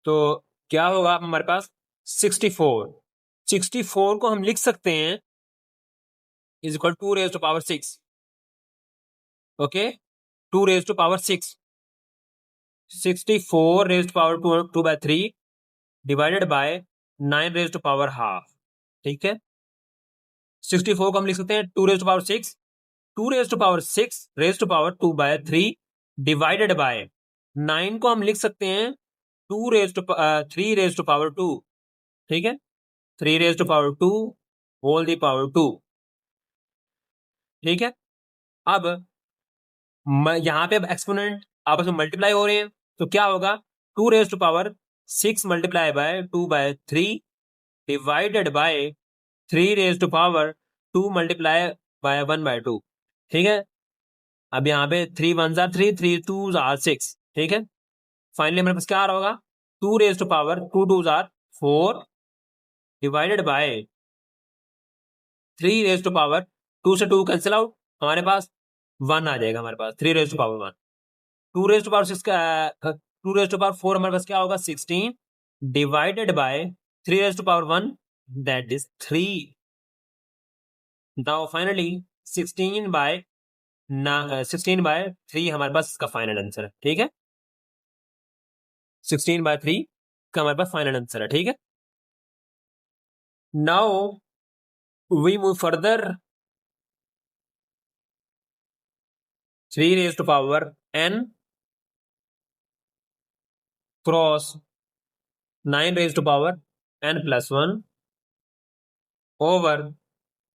तो क्या होगा हमारे पास, 64 को हम लिख सकते हैं is equal 2 raise to power 6. Okay, 2 raise to power 6, 64 raise to power 2/3 divided by 9 raise to power half. ठीक है, 64 को हम लिख सकते हैं 2 raise to power 6, 2 raise to power 6 raise to power 2/3 divided by 9 को हम लिख सकते हैं 3 रेज टू पावर 2. ठीक है, 3 raise to power 2 whole the power 2. ठीक है, अब यहां पे अब एक्सपोनेंट आपस में मल्टीप्लाई हो रहे हैं तो क्या होगा, 2 raise to power 6 multiply by 2/3 divided by 3 raise to power 2 multiply by 1/2. ठीक है, अब यहाँ पे 3 1 3, 3 2 6. ठीक है, फाइनली हमारे पास क्या आ रहा होगा, 2 raise to power 2 2 4 divided by 3 raise to power 2 से 2 कैंसिल आउट, हमारे पास 1 आ जाएगा. हमारे पास 3 raise to power 1. 2 raise to power 6 का 2 रेज टू पावर 4 हमारे पास क्या होगा, 16 divided by 3 raise to power 1 that is 3. Now finally 16/3 हमारे पास इसका फाइनल आंसर है. ठीक है, 16/3 का हमारे पास फाइनल आंसर है। ठीक है, now we move further. 3 raised to power n cross 9 raised to power n plus 1 over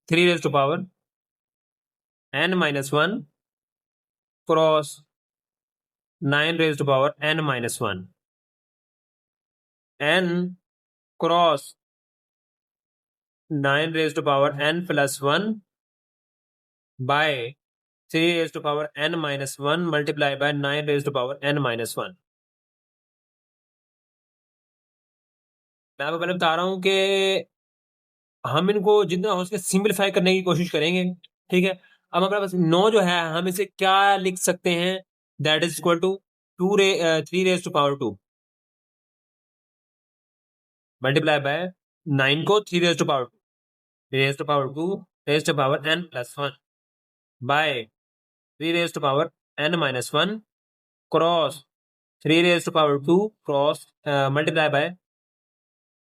3 raised to power n minus 1 cross 9 raised to power n minus 1 n cross 9 raised to power n plus 1 by 3 raised to power n minus 1 multiplied by 9 raised to power n minus 1। मैं आपको पहले बता रहा हूं कि हम इनको जितना हो सके सिंप्लीफाई करने की कोशिश करेंगे। ठीक है, अब हमारे पास 9 जो है हम इसे क्या लिख सकते हैं, that is equal to 3 raise to power 2 multiply by 9 को 3 raise to power 2 raise to power 2 raise to power n plus 1 bye 3 raise to power n minus 1 cross 3 raise to power 2 cross multiply by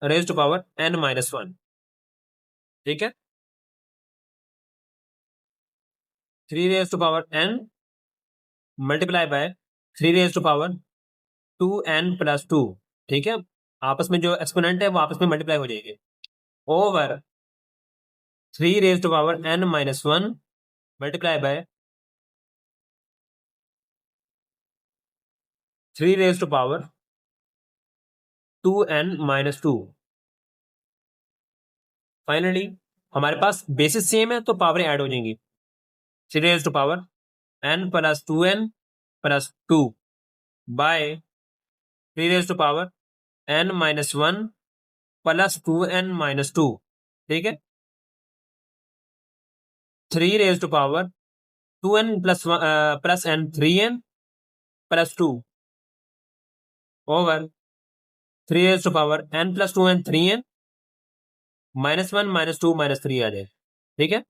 raise to power n minus 1। ठीक है, 3 raise to power n multiply by 3 raise to power 2n plus 2। ठीक है, आपस में जो exponent है वो आपस में मल्टीप्लाई हो जाएंगे over 3 raise to power n minus 1 multiply by 3 raise to power 2n minus 2। Finally हमारे पास बेसिस सेम है तो पावर ऐड हो जाएंगी। 3 raise to power n plus 2n plus 2 by 3 raise to power n minus 1 plus 2n minus 2। ठीक है, 3 raise to power 2n plus n 3n plus 2 over 3 raise to power n plus 2n 3n minus 1 minus 2 minus 3 आ जाए। ठीक है,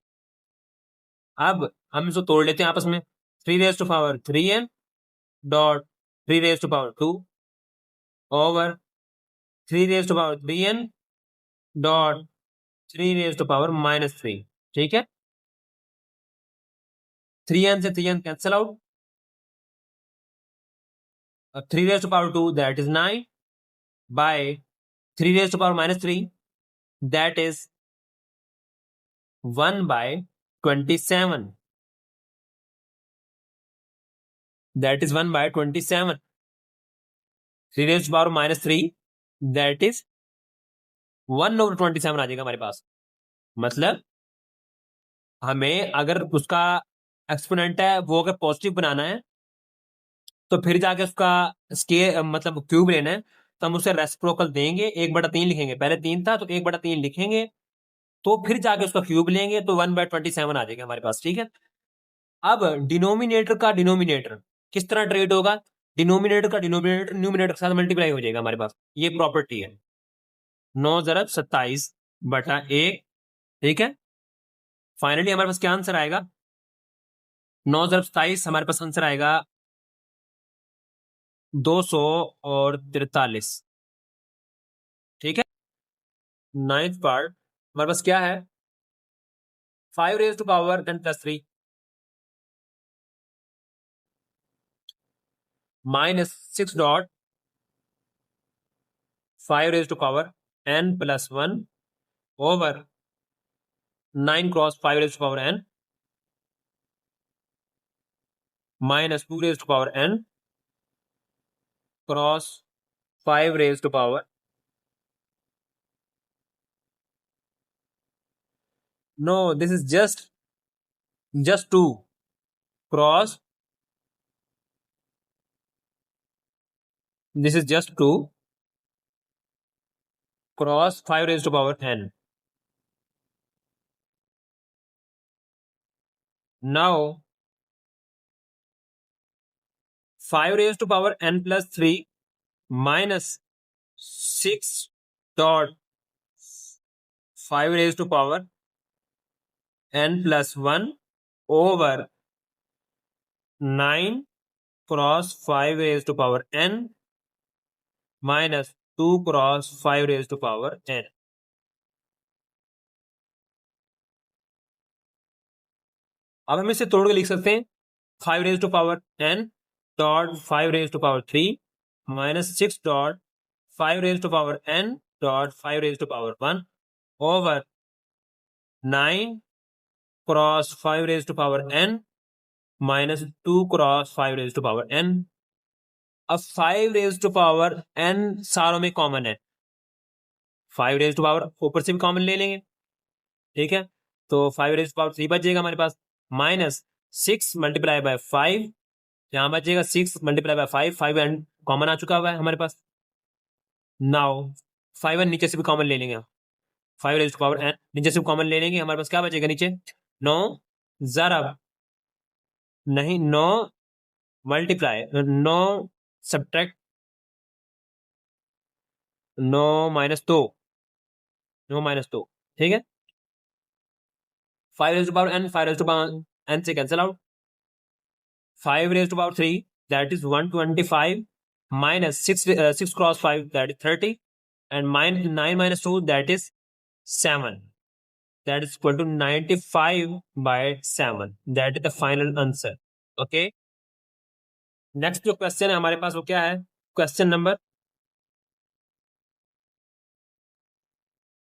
अब हम इसको तोड़ लेते हैं आपस में। 3 raise to power 3n dot 3 raise to power 2 over 3 raise to power 3n dot 3 raise to power minus 3। ठीक है, 3n से 3n कैंसिल आउट। अब 3 raise to power 2 that is 9 by 3 raise to power minus 3 that is 1 by 27। That is 1 by 27। 3 raise to power minus 3 that is 1 over 27 आ जाएगा हमारे पास। मतलब हमें अगर उसका एक्सपोनेंट है वो अगर पॉजिटिव बनाना है तो फिर जाके उसका स्केयर मतलब क्यूब लेना है, तो हम उसे रेसिप्रोकल देंगे, 1/3 लिखेंगे। पहले 3 था तो 1/3 लिखेंगे, तो फिर जाके उसका क्यूब लेंगे तो 1/27 आ जाएगा हमारे पास। ठीक है, अब डिनोमिनेटर का डिनोमिनेटर किस तरह ट्रीट होगा, डिनोमिनेटर का डिनोमिनेटर न्यूमिनेटर के साथ मल्टीप्लाई हो जाएगा हमारे पास, ये प्रॉपर्टी है। 9 ज़रब 27/1। ठीक है, फाइनली हमारे पास क्या आंसर आएगा, 9 ज़रब 27 हमारे पास आंसर आएगा 243। ठीक है, नाइन्थ पार्ट हमारे पास क्या है, 5 raise to power 10 plus 3 minus 6 dot 5 raise to power n plus 1 over 9 cross 5 raise to power n minus 2 raise to power n cross 5 raise to power no this is just 2 cross this is just 2 cross 5 raise to power n। now 5 raised to power n plus 3 minus 6 dot 5 raised to power n plus 1 over 9 cross 5 raised to power n minus 2 cross 5 raise to power n। अब हम इसे तोड़ के लिख सकते हैं 5 raise to power n dot 5 raise to power 3 minus 6 dot 5 raise to power n dot 5 raise to power 1 over 9 cross 5 raise to power n minus 2 cross 5 raise to power n। अब 5 raise to power n सारों में common है, 5 raise to power ऊपर से भी common ले लेंगे, ठीक है। तो 5 रेज टू पावर 3 बचेगा हमारे पास, माइनस 6 मल्टीप्लाई बाय 5, यहाँ बचेगा 6 मल्टीप्लाई बाय 5, 5 एंड कॉमन आ चुका हुआ है हमारे पास। नाउ 5 एंड नीचे से भी कॉमन ले लेंगे, 5 रेज टू पावर n नीचे से कॉमन ले लेंगे, हमारे पास क्या बचेगा नीचे 9 ज़रब नहीं 9 मल्टीप्लाई 9 सब्ट्रैक्ट 9 माइनस 2, 9 माइनस 2, ठीक है। 5 raise to power n, 5 raise to power n से cancel out, 5 raised to power 3 that is 125 minus 6 cross 5 that is 30 and 9 minus 2 that is 7, that is equal to 95 by 7, that is the final answer। okay, next जो question है हमारे पास वो क्या है, question number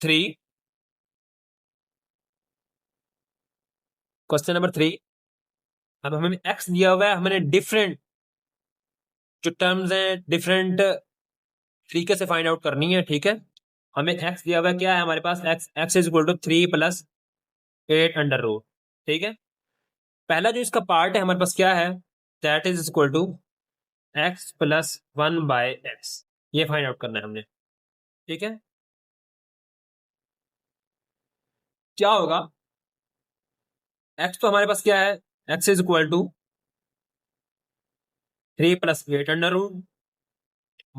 3, question number 3। अब हमें x दिया हुआ है, हमने डिफरेंट जो टर्म्स हैं डिफरेंट तरीके से फाइंड आउट करनी है, ठीक है। हमें x दिया हुआ है, क्या है हमारे पास x is equal to 3 plus 8 under root, ठीक है। पहला जो इसका पार्ट है हमारे पास क्या है, that is equal to x plus 1 by x, ये फाइंड आउट करना है हमने, ठीक है। क्या होगा, x तो हमारे पास क्या है, x is equal to 3 plus 8 under root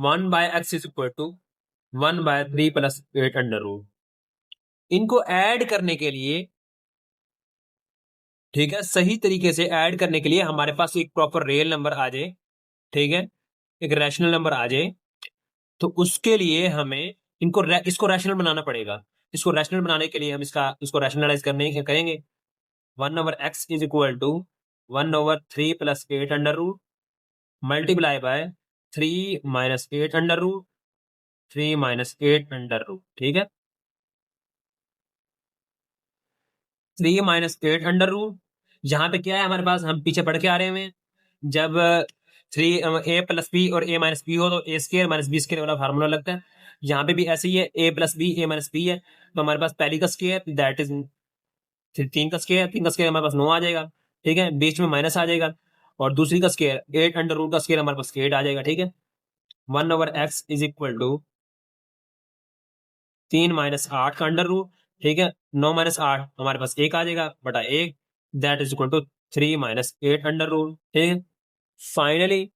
1 by x is equal to 1 bye 3 plus 8 under root. इनको ऐड करने के लिए, ठीक है, सही तरीके से ऐड करने के लिए हमारे पास एक प्रॉपर रियल नंबर आ जाए, ठीक है, एक रैशनल नंबर आ जाए, तो उसके लिए हमें इसको रैशनल बनाना पड़ेगा। इसको रैशनल बनाने के लिए हम इसको रैशनलाइज करेंगे 1 over x is equal to 1 over 3 plus 8 under root multiply by 3 minus 8 under root 3 minus 8 under root, ठीक है। 3 माइनस 8 अंडर रूट, यहाँ पे क्या है हमारे पास, हम पीछे पढ़ के आ रहे हैं, जब 3 ए प्लस बी और ए माइनस बी हो तो ए स्केयर माइनस बी स्केयर वाला फार्मूला लगता है। यहाँ पे भी ऐसे ही है, ए plus B A minus b है, तो हमारे पास पहली का स्केयर दैट इज 3 का स्केयर, 3 का स्केयर हमारे पास 9 आ जाएगा, ठीक है, बीच में माइनस आ जाएगा, और दूसरी का स्केयर 8 अंडर रूट का स्केयर हमारे पास 8 आ जाएगा, ठीक है। 1 over x is equal to 3 minus 8 का अंडर रूट, ठीक है, 9 माइनस 8 हमारे पास 1 आ जाएगा बटा 1, that is equal to 3 minus 8 under root, ठीक है। फाइनली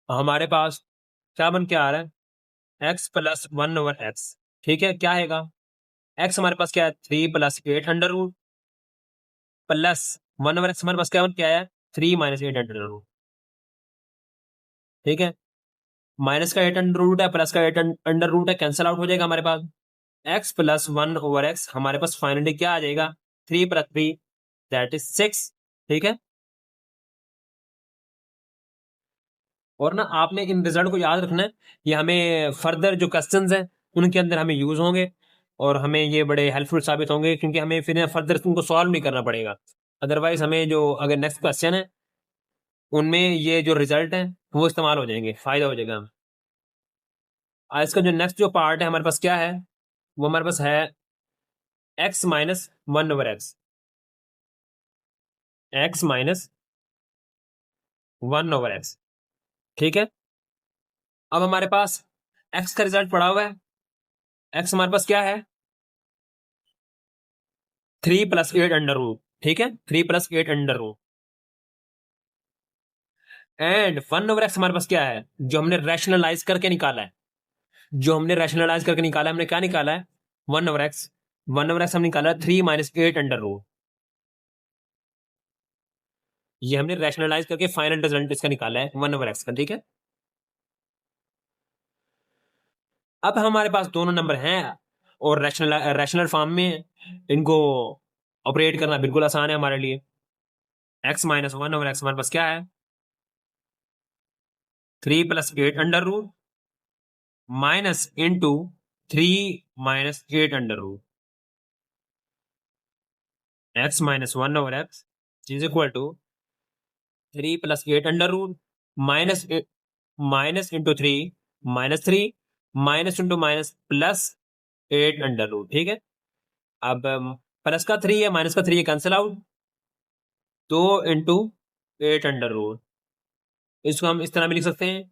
हमारे पास क्या बन के आ रहा है, x प्लस 1 ओवर एक्स, ठीक है, क्या आएगा, x हमारे पास क्या है 3 plus 8 under root plus 1 over x हमारे पास क्या बन के आया 3 माइनस 8 अंडर रूट, ठीक है। माइनस का 8 अंडर रूट है, प्लस का 8 अंडर रूट है, कैंसिल आउट हो जाएगा हमारे पास, x प्लस 1 ओवर एक्स हमारे पास फाइनली क्या आ जाएगा 3 प्लस 3 दैट इज 6, ठीक है। और ना आपने इन रिजल्ट को याद रखना है, ये हमें फर्दर जो क्वेश्चंस हैं उनके अंदर हमें यूज होंगे और हमें ये बड़े हेल्पफुल साबित होंगे, क्योंकि हमें फिर फर्दर उनको सॉल्व नहीं करना पड़ेगा। अदरवाइज हमें जो अगर नेक्स्ट क्वेश्चन है उनमें ये जो रिजल्ट है वो इस्तेमाल हो जाएंगे, फायदा हो जाएगा हमें। आज इसका जो नेक्स्ट जो पार्ट है हमारे पास क्या है, वो हमारे पास है x minus 1 over x, x minus 1 over x, ठीक है। अब हमारे पास एक्स का रिजल्ट पड़ा हुआ है, एक्स हमारे पास क्या है 3 प्लस 8 अंडर रूट, ठीक है, 3 plus 8 under root and 1 over x हमारे पास क्या है, जो हमने रैशनलाइज करके निकाला है, जो हमने रैशनलाइज करके निकाला है, हमने क्या निकाला है 1 ओवर एक्स, 1 ओवर एक्स हमने निकाला है 3 माइनस 8 अंडर रूट, ये हमने रैशनलाइज करके फाइनल रिजल्ट इसका निकाला है 1 ओवर एक्स का, ठीक है। अब हमारे पास दोनों नंबर हैं और रैशनल फॉर्म में हैं। इनको ऑपरेट करना बिल्कुल आसान है हमारे लिए। x minus one over x हमारे पास क्या है, 3 + 8 under root minus into 3 - 8 under root x minus one over x is equal to 3 + 8 under root minus minus into 3 - 3 minus into minus +8 under root. ठीक है, अब प्लस का 3 है माइनस का 3 है, कैंसिल आउट, 2 × 8 अंडर रूट। इसको हम इस तरह भी लिख सकते हैं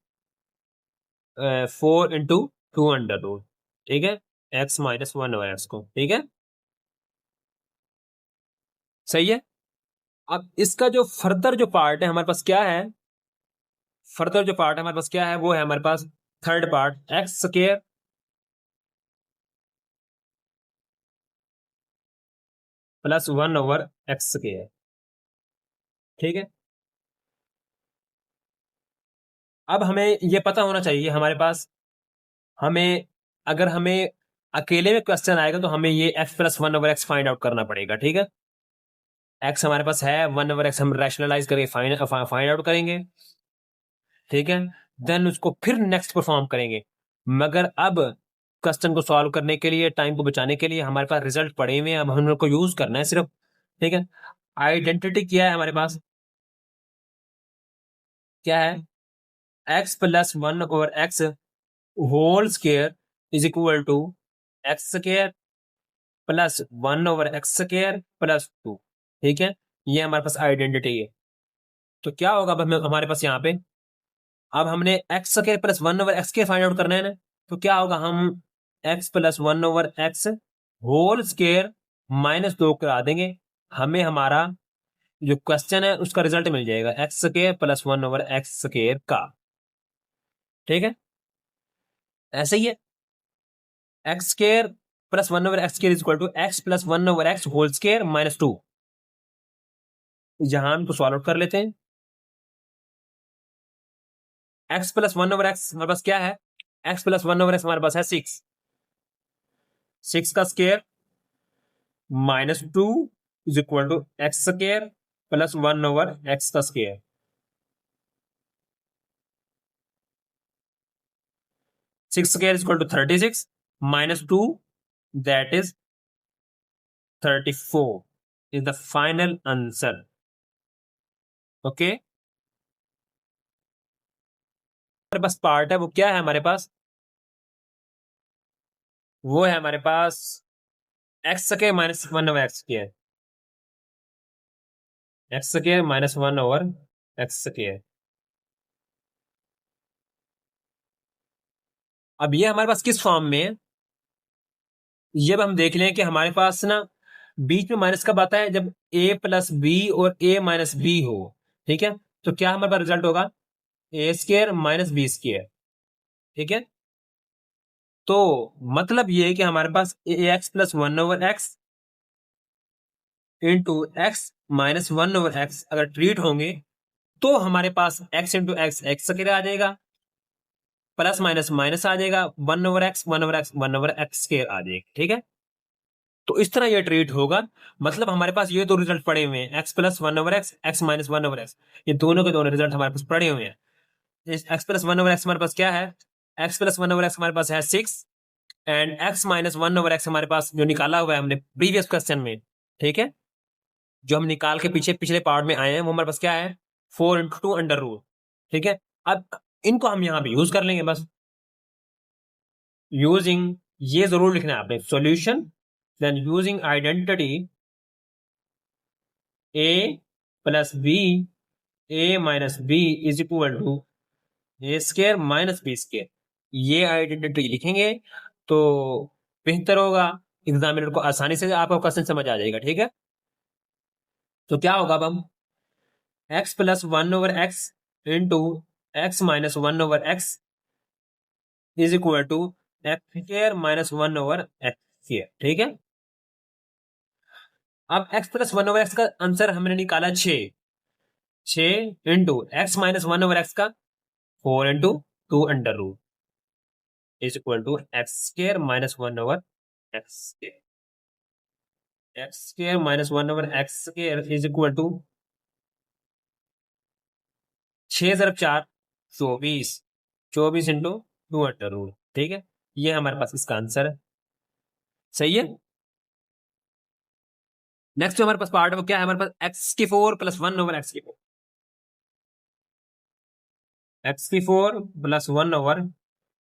4 × 2 अंडर रूट। ठीक है, x minus one over x को। ठीक है, सही है। अब इसका जो फर्दर जो पार्ट है हमारे पास क्या है, फर्दर जो पार्ट है हमारे पास क्या है, वो है हमारे पास थर्ड पार्ट x² + 1/x²। ठीक है, अब हमें ये पता होना चाहिए हमारे पास, हमें अगर हमें अकेले में क्वेश्चन आएगा तो हमें ये x+1/x फाइंड आउट करना पड़ेगा। ठीक है, x हमारे पास है, 1/x हम रैशनलाइज करके फाइंड आउट करेंगे। ठीक है, देन उसको फिर नेक्स्ट परफॉर्म करेंगे। मगर अब क्वेश्चन को सॉल्व करने के लिए, टाइम को बचाने के लिए हमारे पास रिजल्ट पड़े हुए हैं, अब हम उनको यूज करना है सिर्फ। ठीक है, आइडेंटिटी क्या है हमारे पास, क्या है, x+1/x whole square is equal to x² + 1/x² + 2। ठीक है, ये हमारे पास आइडेंटिटी है। तो क्या होगा अब हमारे पास यहाँ पे, अब हमने x² + 1/x² फाइंड आउट करना है ना, तो क्या होगा, हम x+1/x होल स्क्वायर -2 करा देंगे, हमें हमारा जो क्वेश्चन है उसका रिजल्ट मिल जाएगा x² + 1/x² का। ठीक है, ऐसे ही है, x² + 1/x² is equal to x + 1/x whole square -2। यहां हम तो सॉल्व कर लेते हैं। x + 1/x हमारे पास क्या है, x + 1/x हमारे पास है 6, 6 का square -2 is equal to x² + 1/x का square. 6 square is equal to 36 -2 that is 34 is the final answer. Okay, हमारे पास पार्ट है वो क्या है हमारे पास, वो है हमारे पास x² - 1/x², x² - 1/x²। अब ये हमारे पास किस फॉर्म में है, ये अब हम देख लें कि हमारे पास ना बीच में माइनस कब आता है, जब a+b और a-b हो। ठीक है, तो क्या हमारे पास रिजल्ट होगा, a² - b²। ठीक है, तो मतलब ये है कि हमारे पास ax + 1/x into x - 1/x अगर ट्रीट होंगे तो हमारे पास x इंटू एक्स एक्स आ जाएगा, प्लस माइनस माइनस आ जाएगा, 1/x 1/x 1/x² आ जाएगा। ठीक है, तो इस तरह ये ट्रीट होगा। मतलब हमारे पास ये दो रिजल्ट पड़े हुए हैं, x + 1/x x - 1/x, ये दोनों के दोनों रिजल्ट हमारे पास पड़े हुए हैं। x + 1/x हमारे पास क्या है, x + 1/x हमारे पास है 6 एंड x - 1/x हमारे पास जो निकाला हुआ है हमने प्रीवियस क्वेश्चन में। ठीक है, जो हम निकाल के पीछे पिछले पार्ट में आए हैं वो हमारे पास क्या है, 4 × 2 अंडर रूट। ठीक है, अब इनको हम यहां पे यूज कर लेंगे बस, यूजिंग, ये जरूर लिखना है आपने, solution then using identity a + b a - b is equal to a² - b²। ये आइडेंटिटी लिखेंगे तो बेहतर होगा, एग्जामिनर को आसानी से आपका क्वेश्चन समझ आ जाएगा। ठीक है, तो क्या होगा, अब हम x + 1/x into x - 1/x is equal to x² - 1/x²। ठीक है, अब x + 1/x का आंसर हमने निकाला 6, 6 इंटू x - 1/x का 4 × 2 under root. Is equal to x square minus one over x square. X square minus one over x square is equal to 6 × 4 24। 24 into 2√। ठीक है, ये हमारे पास इसका आंसर है। सही है। नेक्स्ट जो हमारे पास पार्ट है वो क्या है, हमारे पास एक्स की four plus one over x की फोर। एक्स की four plus one over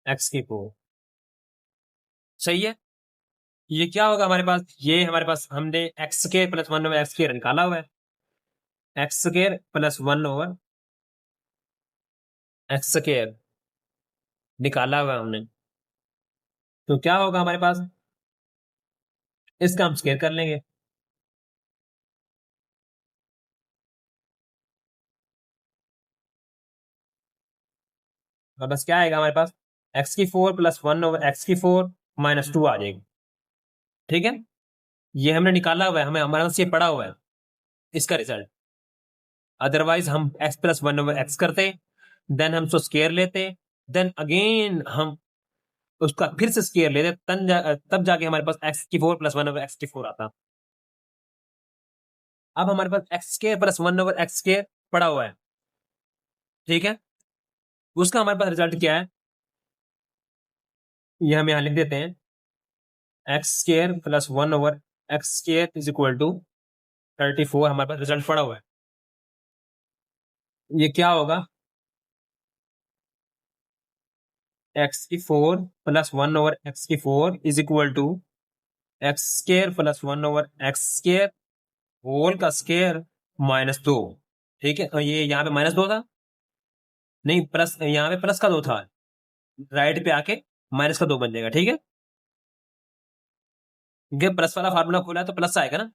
x की फोर। सही है। ये क्या होगा हमारे पास, ये हमारे पास हमने एक्स के plus one over x square निकाला हुआ है। X square plus one over x square निकाला हुआ है हमने। तो क्या होगा हमारे पास, इसका हम स्क्वायर कर लेंगे। और बस क्या आएगा हमारे पास, एक्स की four plus one over x की फोर माइनस टू आ जाएगी। ठीक है, ये हमने निकाला हुआ है, हमें हमारे पास ये पड़ा हुआ है इसका रिजल्ट। अदरवाइज हम x plus one over x करते, देन हम उसको स्केयर लेते, देन अगेन हम उसका फिर से स्केयर लेते, तब जाके हमारे पास एक्स की four plus one over x की फोर आता। अब हमारे पास x square plus one over x square पड़ा हुआ है। ठीक है, उसका हमारे पास रिजल्ट क्या है, ये हम यहां लिख देते हैं। X square plus one over x square is equal to 34 हमारे पास रिजल्ट पड़ा हुआ है। ये क्या होगा, एक्स की four plus one over x की four is equal to x square plus one over x square whole का स्केयर माइनस दो। ठीक है, और ये यहाँ पे माइनस दो था, नहीं प्लस, यहाँ पे प्लस का दो था, राइट पे आके माइनस का दो बन जाएगा। ठीक है, क्योंकि प्लस वाला फार्मूला खोला है तो प्लस आएगा ना,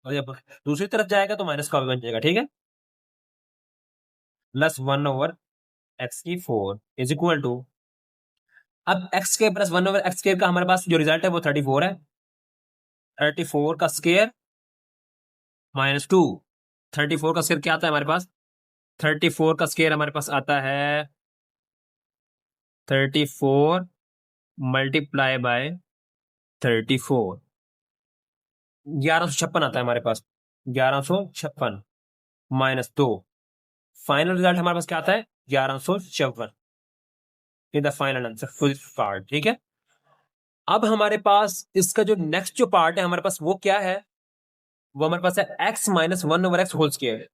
और जब दूसरी तरफ जाएगा तो माइनस का भी बन जाएगा। ठीक है, प्लस वन ओवर एक्स की फोर इज इक्वल टू, अब एक्स के प्लस वन ओवर एक्स का हमारे पास जो रिजल्ट है वो 34 है। 34 का स्केयर माइनस टू। 34 का स्केयर क्या आता है हमारे पास, 34 का स्केयर हमारे पास आता है 34 मल्टीप्लाई बाय 34, 1156 आता है हमारे पास। 1156 माइनस दो, फाइनल रिजल्ट हमारे पास क्या आता है, 1154 in the final answer full part. ठीक है, अब हमारे पास इसका जो नेक्स्ट जो पार्ट है हमारे पास वो क्या है, वो हमारे पास है x minus one over x whole square.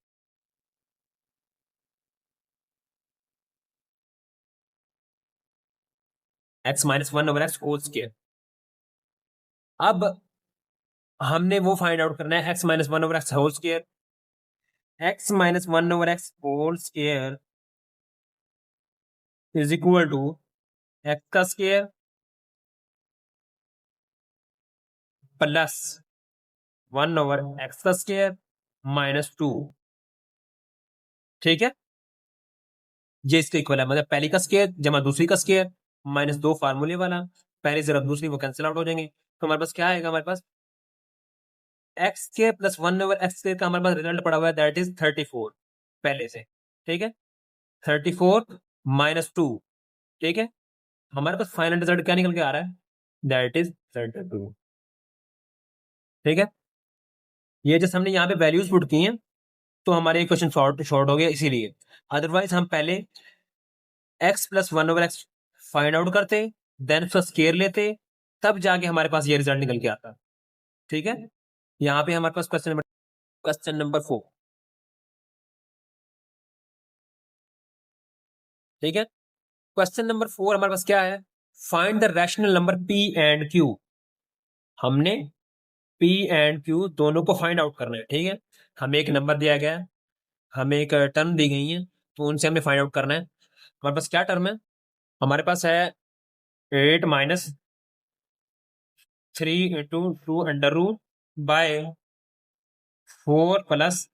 X minus one over x whole square. अब हमने वो फाइंड आउट करना है x minus one over x whole square. X minus one over x whole square is equal to x का square plus one over x का square minus two. ठीक है, ये इसके इक्वल है, मतलब पहली का स्क्वायर जमा दूसरी का स्क्वायर माइनस दो फार्मूले वाला, पहली जरा दूसरी वो कैंसिल आउट हो जाएंगे। तो हमारे पास क्या आएगा, हमारे पास x square plus one over x square का हमारे पास रिजल्ट पड़ा हुआ है, दैट इज 34 पहले से। ठीक है, 34 माइनस टू। ठीक है, हमारे पास फाइनल रिजल्ट क्या निकल के आ रहा है, दैट इज 32। ठीक है, ये जैसे हमने यहाँ पे वैल्यूज पुट की हैं तो हमारे क्वेश्चन शॉर्ट शॉर्ट हो गया इसीलिए। अदरवाइज हम पहले x plus one over x find out करते, देन उसका स्केयर लेते, तब जाके हमारे पास ये रिजल्ट निकल के आता। ठीक है, यहाँ पे हमारे पास क्वेश्चन नंबर 4। ठीक है, क्वेश्चन नंबर 4 हमारे पास क्या है, find the rational number P and Q. हमने पी एंड क्यू दोनों को फाइंड आउट करना है। ठीक है, हमें एक नंबर दिया गया है, हमें एक टर्म दी गई है, तो उनसे हमें फाइंड आउट करना है। हमारे पास क्या टर्म है, हमारे पास है 8 minus 3 into two under root by 4 plus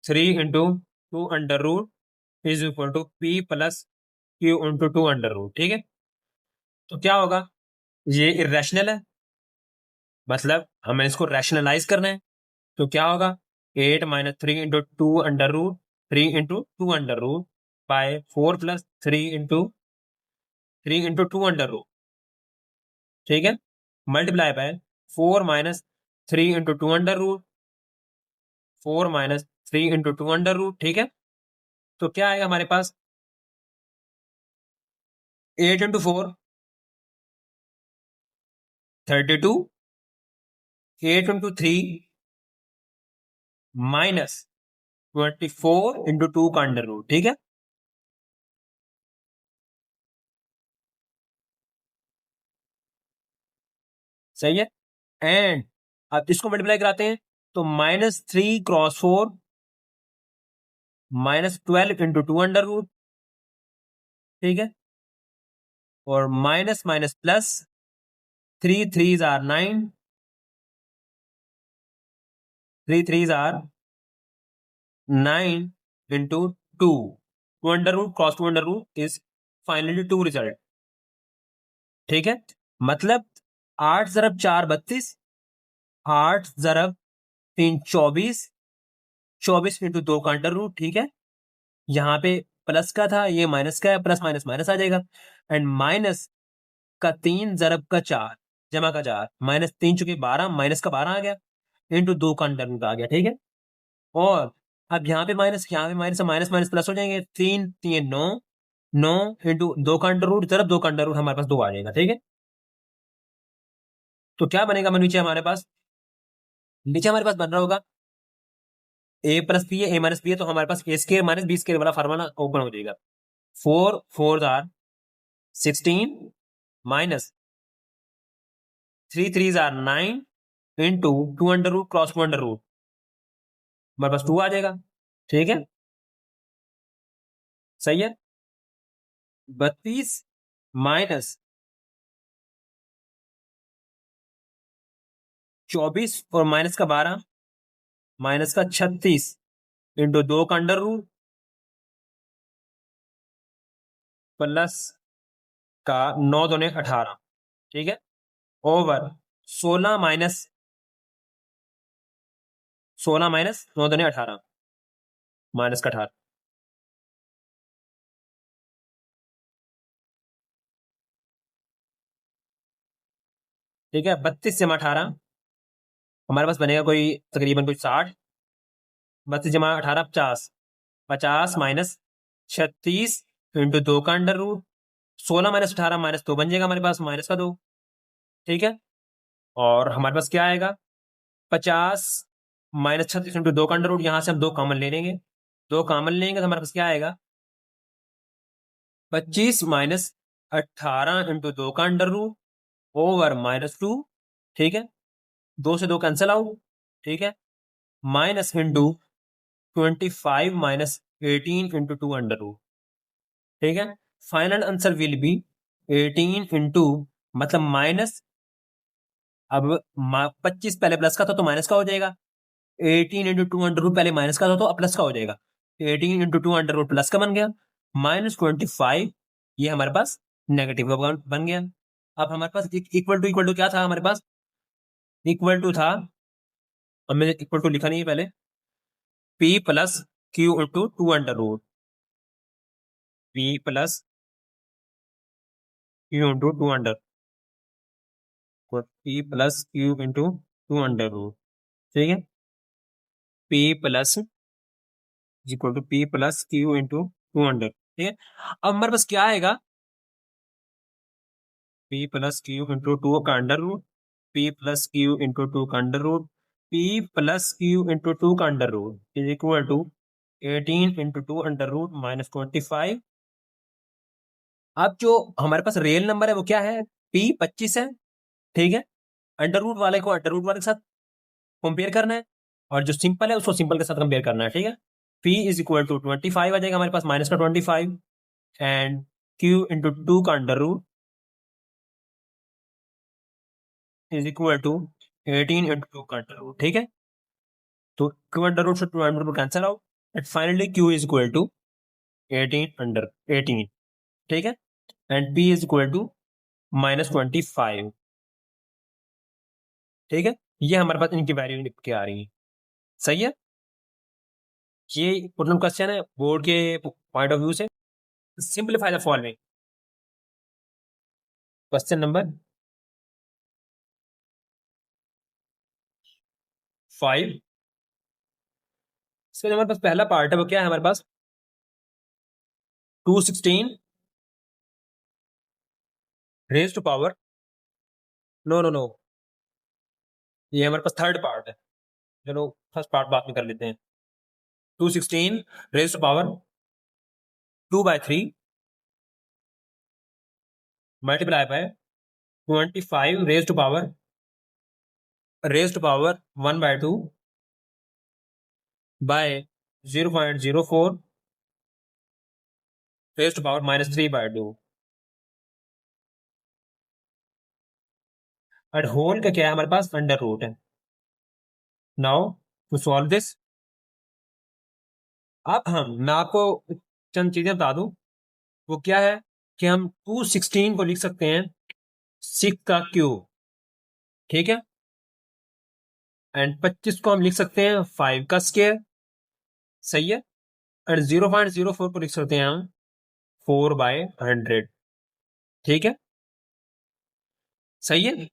3 into two under root is equal to p plus q into two under root. ठीक है, तो क्या होगा, ये इरेशनल है, मतलब हमें इसको रैशनलाइज करना है। तो क्या होगा, 8 minus 3 into two under root 3 into two under root by 4 plus 3 into 2 under root, ठीक है, multiply by 4 minus 3 into 2 under root, 4 - 3 into 2 under root, ठीक है। तो क्या आएगा हमारे पास, 8 इंटू 4 32, 8 इंटू 3 -24 इंटू 2 का अंडर रूट, ठीक है। सही है। एंड अब इसको मल्टीप्लाई कराते हैं, तो -3 × 4 -12 इंटू 2 अंडर रूट, ठीक है, और minus minus plus 3 3 * 9, 3 3 * 9 into 2 cross 2 under root is finally 2 result, ठीक है। मतलब 8 × 4 32, 8 × 3 24, 24 इंटू 2 का अंडर रूट, ठीक है। यहाँ पे प्लस का था, ये माइनस का है, प्लस माइनस माइनस आ जाएगा। एंड माइनस का 3 ज़रब का 4 जमा का 4, -3 चुके 12, माइनस का 12 आ गया, इंटू 2 का अंडर रूट आ गया, ठीक है। और अब यहाँ पे माइनस, यहाँ पे माइनस, माइनस माइनस प्लस हो जाएंगे, 3 3 9, 9 इंटू 2 का अंडर रूट, ज़रब 2 का अंडर रूट हमारे पास 2 आ जाएगा, ठीक है। तो क्या बनेगा नीचे हमारे पास, नीचे हमारे पास बन रहा होगा a प्लस बी है, a माइनस बी है, तो हमारे पास a square minus b square वाला फार्मूला ओपन हो जाएगा। 4 4 are 16 minus 3 3 are 9 into 2 under root cross 2 under root, हमारे पास 2 आ जाएगा, ठीक है। सही है। 32 माइनस 24 और माइनस का 12, माइनस का 36 इंटू 2 का अंडर रूट प्लस का 9 दूने 18, ठीक है, ओवर 16 माइनस 9 दूने 18, माइनस का 18, ठीक है। 32 जमा 18 हमारे पास बनेगा कोई तकरीबन कोई 60, 32 जमा 18 50, 50 माइनस 36 इंटू 2 का अंडर रूट, 16 माइनस 18 -2 बन जाएगा हमारे पास, माइनस का 2, ठीक है। और हमारे पास क्या आएगा, 50 माइनस 36 इंटू 2 का अंडर रूट, यहां से हम 2 कॉमन ले लेंगे, 2 कॉमन लेंगे तो हमारे पास क्या आएगा, 25 माइनस 18 इंटू 2 का अंडर रूट ओवर -2, ठीक है, 2 से 2 कैंसिल आउट, ठीक है, minus into 25 minus 18 into 2 under root, ठीक है। Final answer will be 18 into, मतलब माइनस, अब 25 पहले प्लस का था तो माइनस का हो जाएगा, 18 इंटू 2 अंडर रूट पहले माइनस का था तो अब प्लस का हो जाएगा, 18 इंटू 2 अंडर रूट प्लस का बन गया, -25 ये हमारे पास नेगेटिव का बन गया। अब हमारे पास इक्वल टू क्या था हमारे पास, इक्वल टू था, अब मैंने इक्वल टू लिखा नहीं है पहले, p plus q into 2 under root, p plus q into 2 under, p plus q into 2 under root, ठीक है, p plus equal to p plus q into 2 under, ठीक है। अब हमारे पास क्या आएगा, p प्लस क्यू इंटू 2 का under root, p plus q into 2 का under root, p plus q into 2 का under root is equal to 18 into 2 under root -25। अब जो हमारे पास रियल नंबर है वो क्या है, p 25 है, ठीक है, अंडर रूट वाले को अंडर रूट वाले के साथ कंपेयर करना है, और जो सिंपल है उसको सिंपल के साथ कंपेयर करना है, ठीक है। p इज इक्वल टू 25 आ जाएगा हमारे पास, माइनस का 25, एंड q इंटू 2 का under root is equal to 18 into 2 का अंडर रूट, ठीक है। तो q अंडर रूट से 2 under root cancel out, and finally q is equal to 18 under 18, ठीक है, and p is equal to -25, ठीक है। ये हमारे पास इनकी वैल्यू निकल के आ रही है, सही है। ये क्वेश्चन है बोर्ड के पॉइंट ऑफ व्यू से। Simplify the following. Question number 5। इसमें हमारे पास पहला पार्ट है वो क्या है हमारे पास 216 raise to power, no no no, ये हमारे पास थर्ड पार्ट है। चलो फर्स्ट पार्ट बाद में कर लेते हैं। 216 raise to power 2/3 multiply by 25 raise to power 1/2 by 0.04 raise to power -3/2। और होल का क्या है हमारे पास अंडर रूट है। नाउ टू सॉल्व दिस, अब मैं आपको चंद चीजें बता दूं। वो क्या है कि हम 216 को लिख सकते हैं 6 का क्यूब, ठीक है, एंड 25 को हम लिख सकते हैं 5 का स्क्वायर, सही है, और 0.04 को लिख सकते हैं हम 4/100, ठीक है, सही है।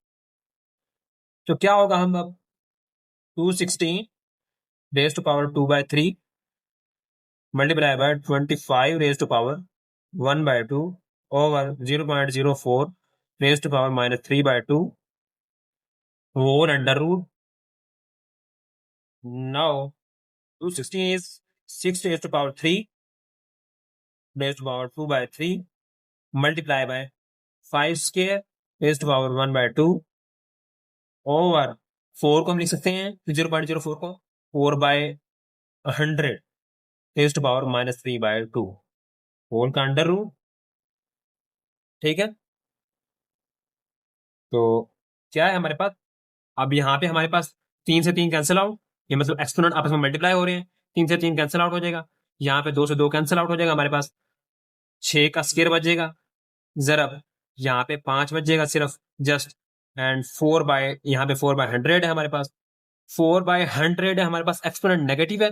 तो क्या होगा, हम अब 216 raise to power 2/3 multiply by 25 raise to power 1/2 over 0.04 raise to power -3/2 whole under root. Now 216 is 6 raised to power 3 raised to power 2/3 multiply by 5 square raised to power 1/2 over 4 को हम लिख सकते हैं 0.04 को 4/100 raised to power -3/2 होल का under root, ठीक है। तो क्या है हमारे पास, अब यहाँ पे हमारे पास 3 से 3 कैंसिल आउट, ये मतलब एक्सपोनेंट आपस में मल्टीप्लाई हो रहे हैं, 3 से 3 कैंसिल आउट हो जाएगा, यहाँ पे 2 से 2 कैंसिल आउट हो जाएगा, हमारे पास 6 का स्क्वायर बचेगा, जरब यहाँ पे 5 बचेगा सिर्फ जस्ट, एंड 4 बाय यहाँ पे 4/100 है हमारे पास, 4/100 है हमारे पास, एक्सपोनेंट नेगेटिव है,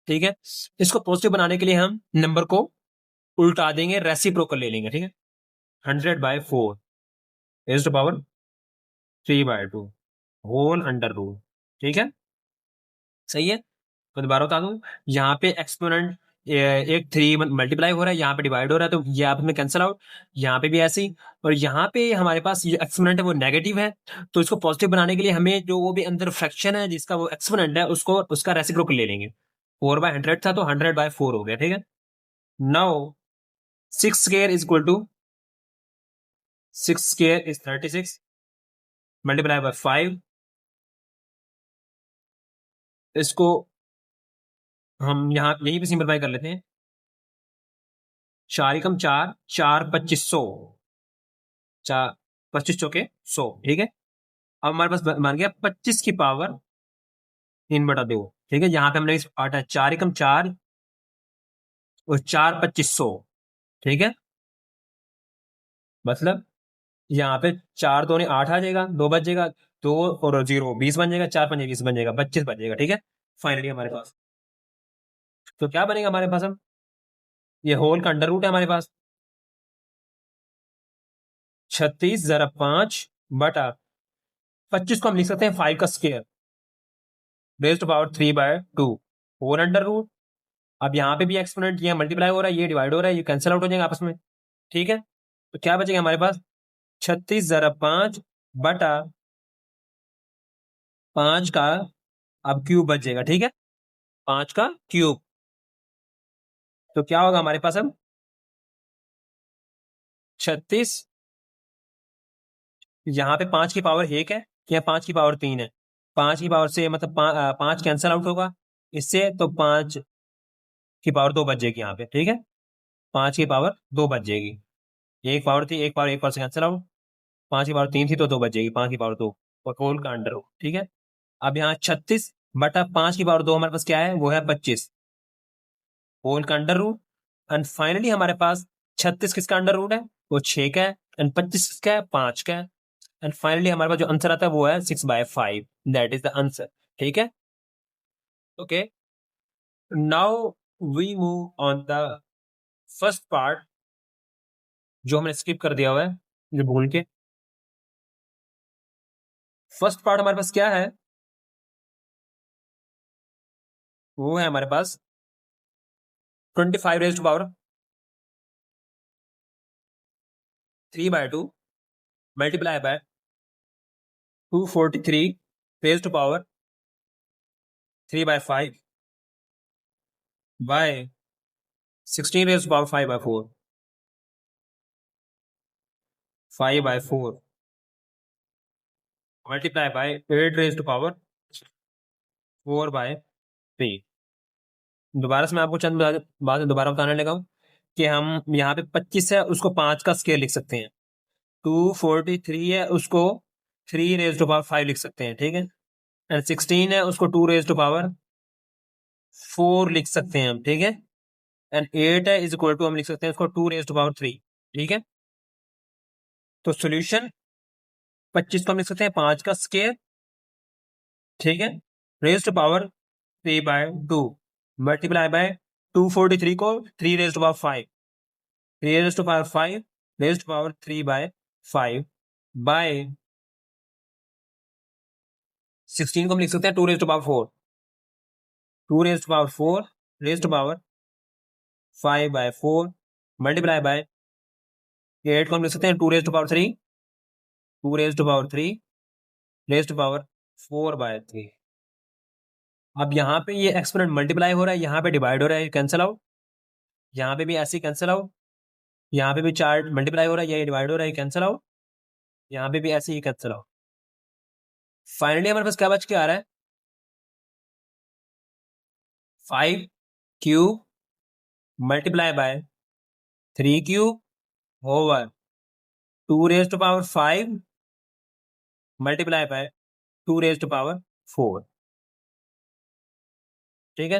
ठीक है। इसको पॉजिटिव बनाने के लिए हम नंबर को उल्टा देंगे, रेसिप्रोकल ले लेंगे, ठीक है। 100/4 raised to power 3/2 whole under root, ठीक है, सही है। तो दोबारा बता दूं, यहाँ पे एक्सपोनेंट एक 3 मल्टीप्लाई हो रहा है, यहाँ पे डिवाइड हो रहा है, तो ये आप में कैंसिल आउट, यहाँ पे भी ऐसे ही, और यहाँ पे हमारे पास ये एक्सपोनेंट है वो नेगेटिव है, तो इसको पॉजिटिव बनाने के लिए हमें जो वो भी अंदर फ्रैक्शन है जिसका वो एक्सपोनेंट है उसको उसका रेसिप्रोकल ले लेंगे। 4/100 था तो 100/4 हो गया, ठीक है। Now 6 square is equal to 6 square is 36 multiply by 5, इसको हम यहाँ यहीं पे सिंपलीफाई कर लेते हैं, 4 एकम 4, 4 2500, 4 25 चौके 100, ठीक है। अब हमारे पास बन गया 25 की पावर 3/2, ठीक है। यहाँ पे हमने इस आटा 4 एकम 4 और 4 2500, ठीक है, मतलब यहाँ पे 4 2 8 आ जाएगा, 2 बच जाएगा, 2 और 0 20 बन जाएगा, 4 5 20 बन जाएगा, 25 बच जाएगा, ठीक है। फाइनली हमारे पास तो क्या बनेगा हमारे पास, हम ये होल का अंडर रूट है हमारे पास 36 जरा 5/25 को हम लिख सकते हैं 5 का square raised to power 3/2 whole under root. अब यहाँ पे भी एक्सपोनेंट ये मल्टीप्लाई हो रहा है, ये डिवाइड हो रहा है, ये कैंसिल आउट हो जाएगा आपस में, ठीक है। तो क्या बचेगा हमारे पास 36 जरा 5/5 का अब क्यूब बच जाएगा, ठीक है, 5 का क्यूब। तो क्या होगा हमारे पास, अब 36, यहाँ पे 5 की पावर 1 है या 5 की पावर 3 है, 5 की पावर से मतलब 5 कैंसिल आउट होगा इससे, तो 5 की पावर 2 बच जाएगी यहाँ पे, ठीक है, 5 की पावर 2 बच जाएगी, एक पावर थी, एक पावर से कैंसिल आउट, 5 की पावर 3 थी तो 2 बच जाएगी, 5 की पावर 2 और होल का अंडर, ठीक है। अब यहाँ 36/5 की पावर 2 हमारे पास क्या है, वो है 25 होल का अंडर रूट, एंड फाइनली हमारे पास 36 किसका अंडर रूट है, वो 6 का है, एंड 25 किसका है, 5 का है, एंड फाइनली हमारे पास जो आंसर आता है वो है 6/5, दैट इज द आंसर, ठीक है। Okay, now we move on the first part जो हमने स्किप कर दिया हुआ है, जो भूल के। फर्स्ट पार्ट हमारे पास क्या है, वो है हमारे पास 25 raise to power 3/2 multiply by 243 raise to power 3/5 by 16 raise to power 5/4 5/4 multiply by 8 raise to power 4/3। दोबारा से मैं आपको चंद बातें दोबारा बताने लगा हूं कि हम यहाँ पे 25 है, उसको 5 का स्केल लिख सकते हैं। 243 है, उसको 3 रेज टू पावर 5 लिख सकते हैं, ठीक है। एंड 16 है, उसको 2 रेज टू पावर 4 लिख सकते हैं हम, ठीक है। एंड 8 है इज इक्वल टू हम लिख सकते हैं उसको 2 रेज टू पावर 3, ठीक है। तो सोल्यूशन 25 को हम लिख सकते हैं 5 का स्केल, ठीक है। Raise to power 3/2 multiply by 243 को 3 raise to power 5, 3 raise to power 5 raise to power 3/5 by 16 को हम लिख सकते हैं 2 raise to power 4, 2 raise to power 4 raise to power 5/4 multiply by 8 को हम लिख सकते हैं 2 raise to power 3, 2 raise to power 3 raise to power 4/3। अब यहाँ पे ये एक्सपोनेंट मल्टीप्लाई हो रहा है, यहाँ पे डिवाइड हो रहा है, कैंसिल आउट। यहाँ पे भी ऐसे ही कैंसिल आउट। यहाँ पे भी 4 मल्टीप्लाई हो रहा है, ये डिवाइड हो रहा है, कैंसिल आउट। यहाँ पे भी ऐसे ही कैंसिल आउट। फाइनली हमारे पास क्या बच के आ रहा है, 5 cube multiply by 3 cube over 2 raise to power 5 multiply by 2 raise to power 4, ठीक है।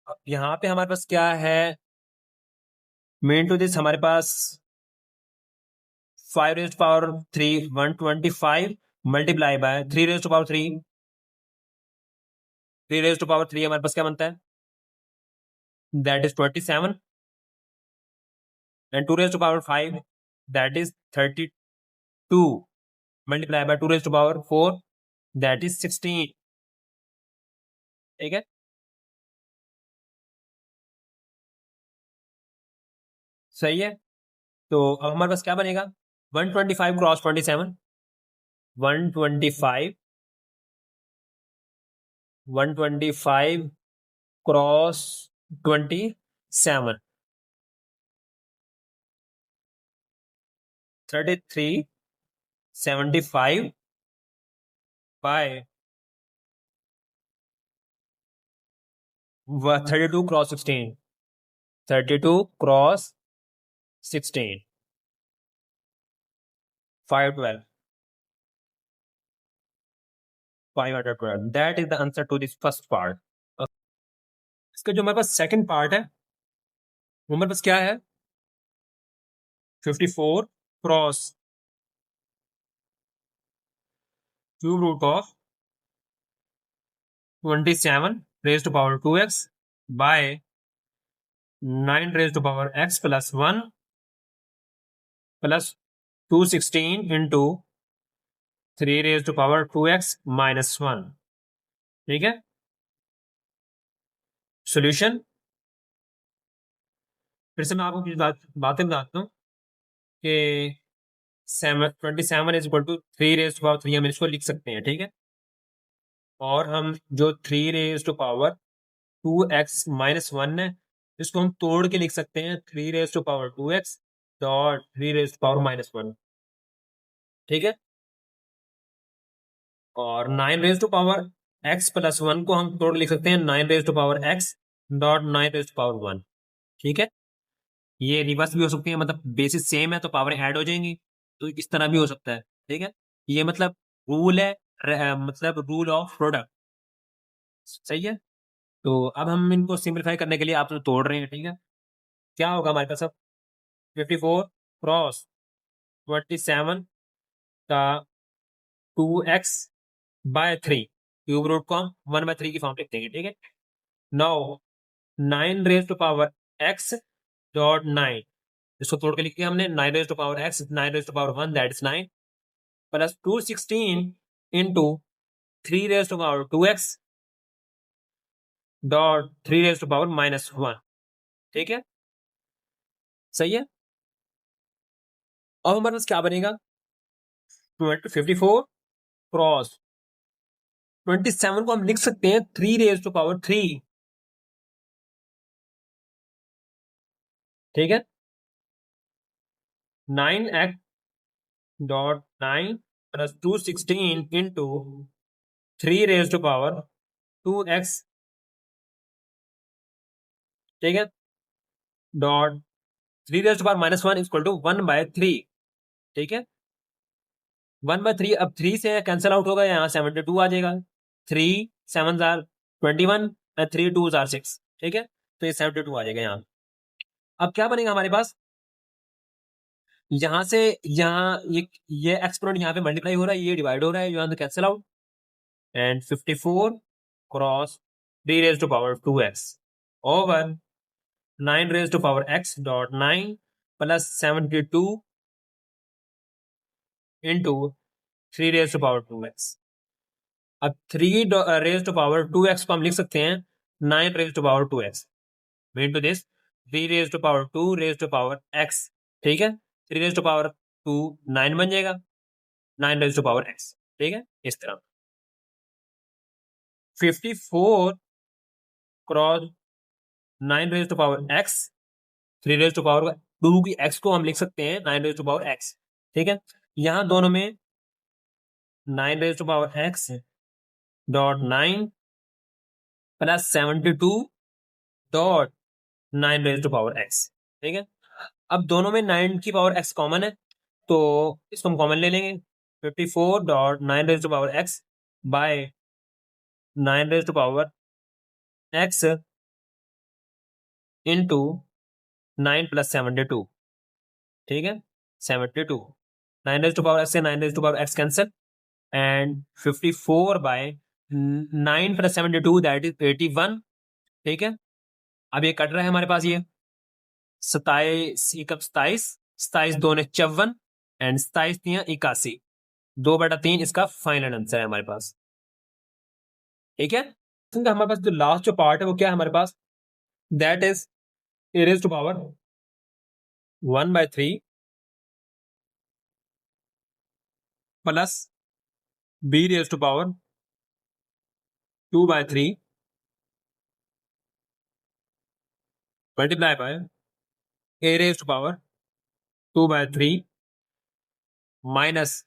अब यहाँ पे हमारे पास क्या है, मेन टू दिस हमारे पास 5 raise to power 3 125 multiply by 3 raise to power 3, 3 raise to power 3 हमारे पास क्या बनता है, that is 27 and 2 raised to power 5 that is 32 multiply by 2 raised to power 4 that is 16, ठीक है। सही है। तो अब हमारे पास क्या बनेगा, 125 cross 27, 125 125 cross 27 3375 by 32 cross 16, 32 cross 16 512 512 that is the answer to this first part। इसका जो हमारे पास सेकंड पार्ट है वो हमारे पास क्या है, 54 cross cube root of 27 raise to power 2x by 9 raise to power x plus 1 plus 216 into 3 raise to power 2x minus 1, ठीक है। सोल्यूशन फिर से मैं आपको कुछ बातें बताता हूँ कि 27 is equal to 3 raise to power 3 हम इसको लिख सकते हैं, ठीक है। और हम जो 3 raise to power 2x minus 1 है इसको हम तोड़ के लिख सकते हैं 3 raise to power 2x dot 3 raise to power minus 1, ठीक है। और 9 raise to power x plus 1 को हम तोड़ लिख सकते हैं 9 raise to power x dot 9 raise to power 1, ठीक है। ये रिवर्स भी हो सकती है, मतलब बेसिस सेम है तो पावर ऐड हो जाएंगी, तो इस तरह भी हो सकता है, ठीक है। ये मतलब रूल है, मतलब रूल ऑफ प्रोडक्ट, सही है। तो अब हम इनको सिंप्लीफाई करने के लिए आप तो तोड़ रहे हैं, ठीक है। क्या होगा हमारे पास अब, 54 क्रॉस 27 का 2x बाय 3 क्यूब रूट को हम 1/3 की फॉर्म लिख देंगे, ठीक है। Now 9 raise to power x dot 9 इसको तोड़ के लिख लिया हमने 9 raise to power x 9 raise to power 1 that is 9 plus 216 into 3 raise to power 2x dot 3 raise to power -1। ठीक है, सही है। अब हमारे पास क्या बनेगा 54 क्रॉस 27 को हम लिख सकते हैं 3 रेज टू पावर 3। ठीक है, 9x dot 9 plus 216 into 3 raise to power 2x। ठीक है, dot 3 raise to power -1 equal to 1/3। ठीक है, 1/3 अब 3 से कैंसिल आउट होगा, यहाँ 72 आ जाएगा। 3 7 आर 21 और 3 2 आर 6। ठीक है, तो ये 72 आ जाएगा यहाँ। अब क्या बनेगा हमारे पास, यहां से यहाँ ये एक्सपोनेंट यहाँ पे मल्टीप्लाई हो रहा है, ये डिवाइड हो रहा है, you have to cancel out and 54 cross 3 raise to power 2x over 9 raise to power x dot 9 plus 72 into 3 raise to power 2x। अब 3 रेज टू पावर 2x को हम लिख सकते हैं 9 raise to power 2x mean to this 3 raise to power 2 raise to power x। ठीक है, 3 raise to power 2 9 बन जाएगा, 9 रेज टू पावर x। ठीक है, इस तरह 54 cross 9 raise to power x 3 raise to power 2 की x को हम लिख सकते हैं 9 रेज टू पावर x। ठीक है, यहां दोनों में 9 raise to power x dot 9 plus 72 dot 9 raise to power x। ठीक है, अब दोनों में 9 की पावर x कॉमन है, तो इसको हम कॉमन ले लेंगे 54 dot 9 raise to power x by 9 raise to power x into 9 plus 72। ठीक है, 72 9 रेज टू पावर x से 9 raise to power x cancel and 54 by 9 plus 72 that is 81। ठीक है, अब ये कट रहा है हमारे पास, ये 27 एकम 27 27 दो ने 54 एंड 27 तियां 81, 2/3 इसका फाइनल आंसर है हमारे पास। ठीक है, हमारे पास जो लास्ट जो पार्ट है वो क्या है हमारे पास, that is a raise to power 1/3 plus b raise to power 2/3 multiply by a raise to power 2/3 minus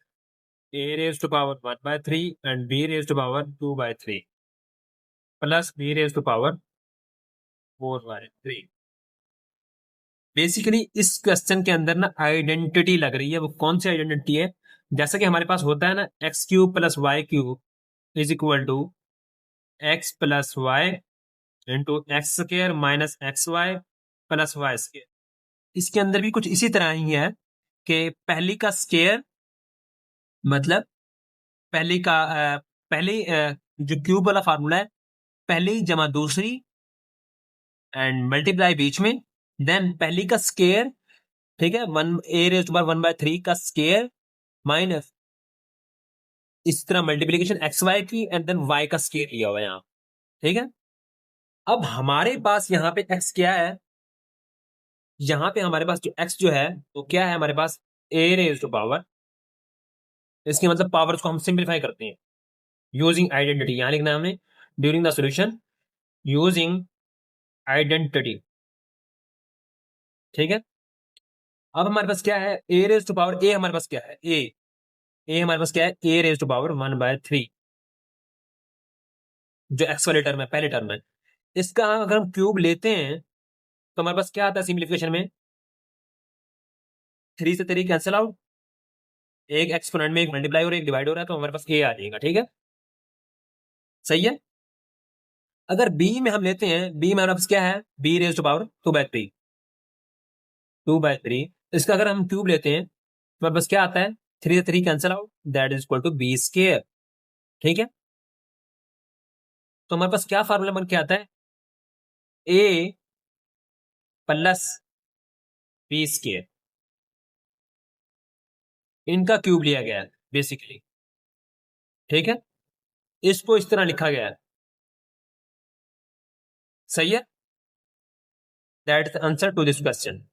a raised to power 1/3 and b raised to power 2/3 plus b raised to power 4/3। Basically इस question के अंदर ना identity लग रही है, वो कौन सी identity है, जैसा कि हमारे पास होता है ना x cube plus y cube is equal to x plus y into x square minus x y plus y square. इसके अंदर भी कुछ इसी तरह ही है कि पहली का स्क्र मतलब पहली का पहली जो क्यूब वाला फार्मूला है, पहली जमा दूसरी एंड मल्टीप्लाई बीच में, देन पहली का स्केयर। ठीक है, 1 a रेज़ टू पावर 1/3 का स्केयर माइनस इस तरह मल्टीप्लीकेशन एक्स वाई की एंड देन y का स्केयर लिया हुआ है यहाँ। ठीक है, अब हमारे पास यहाँ पे x क्या है, यहाँ पे हमारे पास जो x जो है तो क्या है हमारे पास a रेज़ टू पावर, इसके मतलब पावर्स को हम सिंप्लीफाई करते हैं यूजिंग आइडेंटिटी। यहां लिखना है हमने during the solution using identity. ठीक है, अब हमारे पास क्या है a raise to power a, हमारे पास क्या है a हमारे पास क्या है a रेज़ टू पावर 1/3 जो x वाले टर्म है, पहले टर्म है। इसका अगर हम क्यूब लेते हैं तो हमारे पास क्या आता है सिंप्लीफिकेशन में, 3 से 3 कैंसिल आउट, एक एक्सपोनेंट में एक मल्टीप्लाई हो रहा है एक डिवाइड हो रहा है, तो हमारे पास a आ जाएगा। ठीक है, सही है। अगर b में हम लेते हैं, b में हमारे पास क्या है b रेज़ टू पावर 2/3 इसका अगर हम क्यूब लेते हैं तो हमारे पास क्या आता है 3 से 3 cancel out that is equal to b square. ठीक है, तो हमारे पास क्या फार्मूला बन के आता है a प्लस बी स्केयर, इनका क्यूब लिया गया है बेसिकली। ठीक है, इसको इस तरह लिखा गया है। सही है, that is the answer to this question.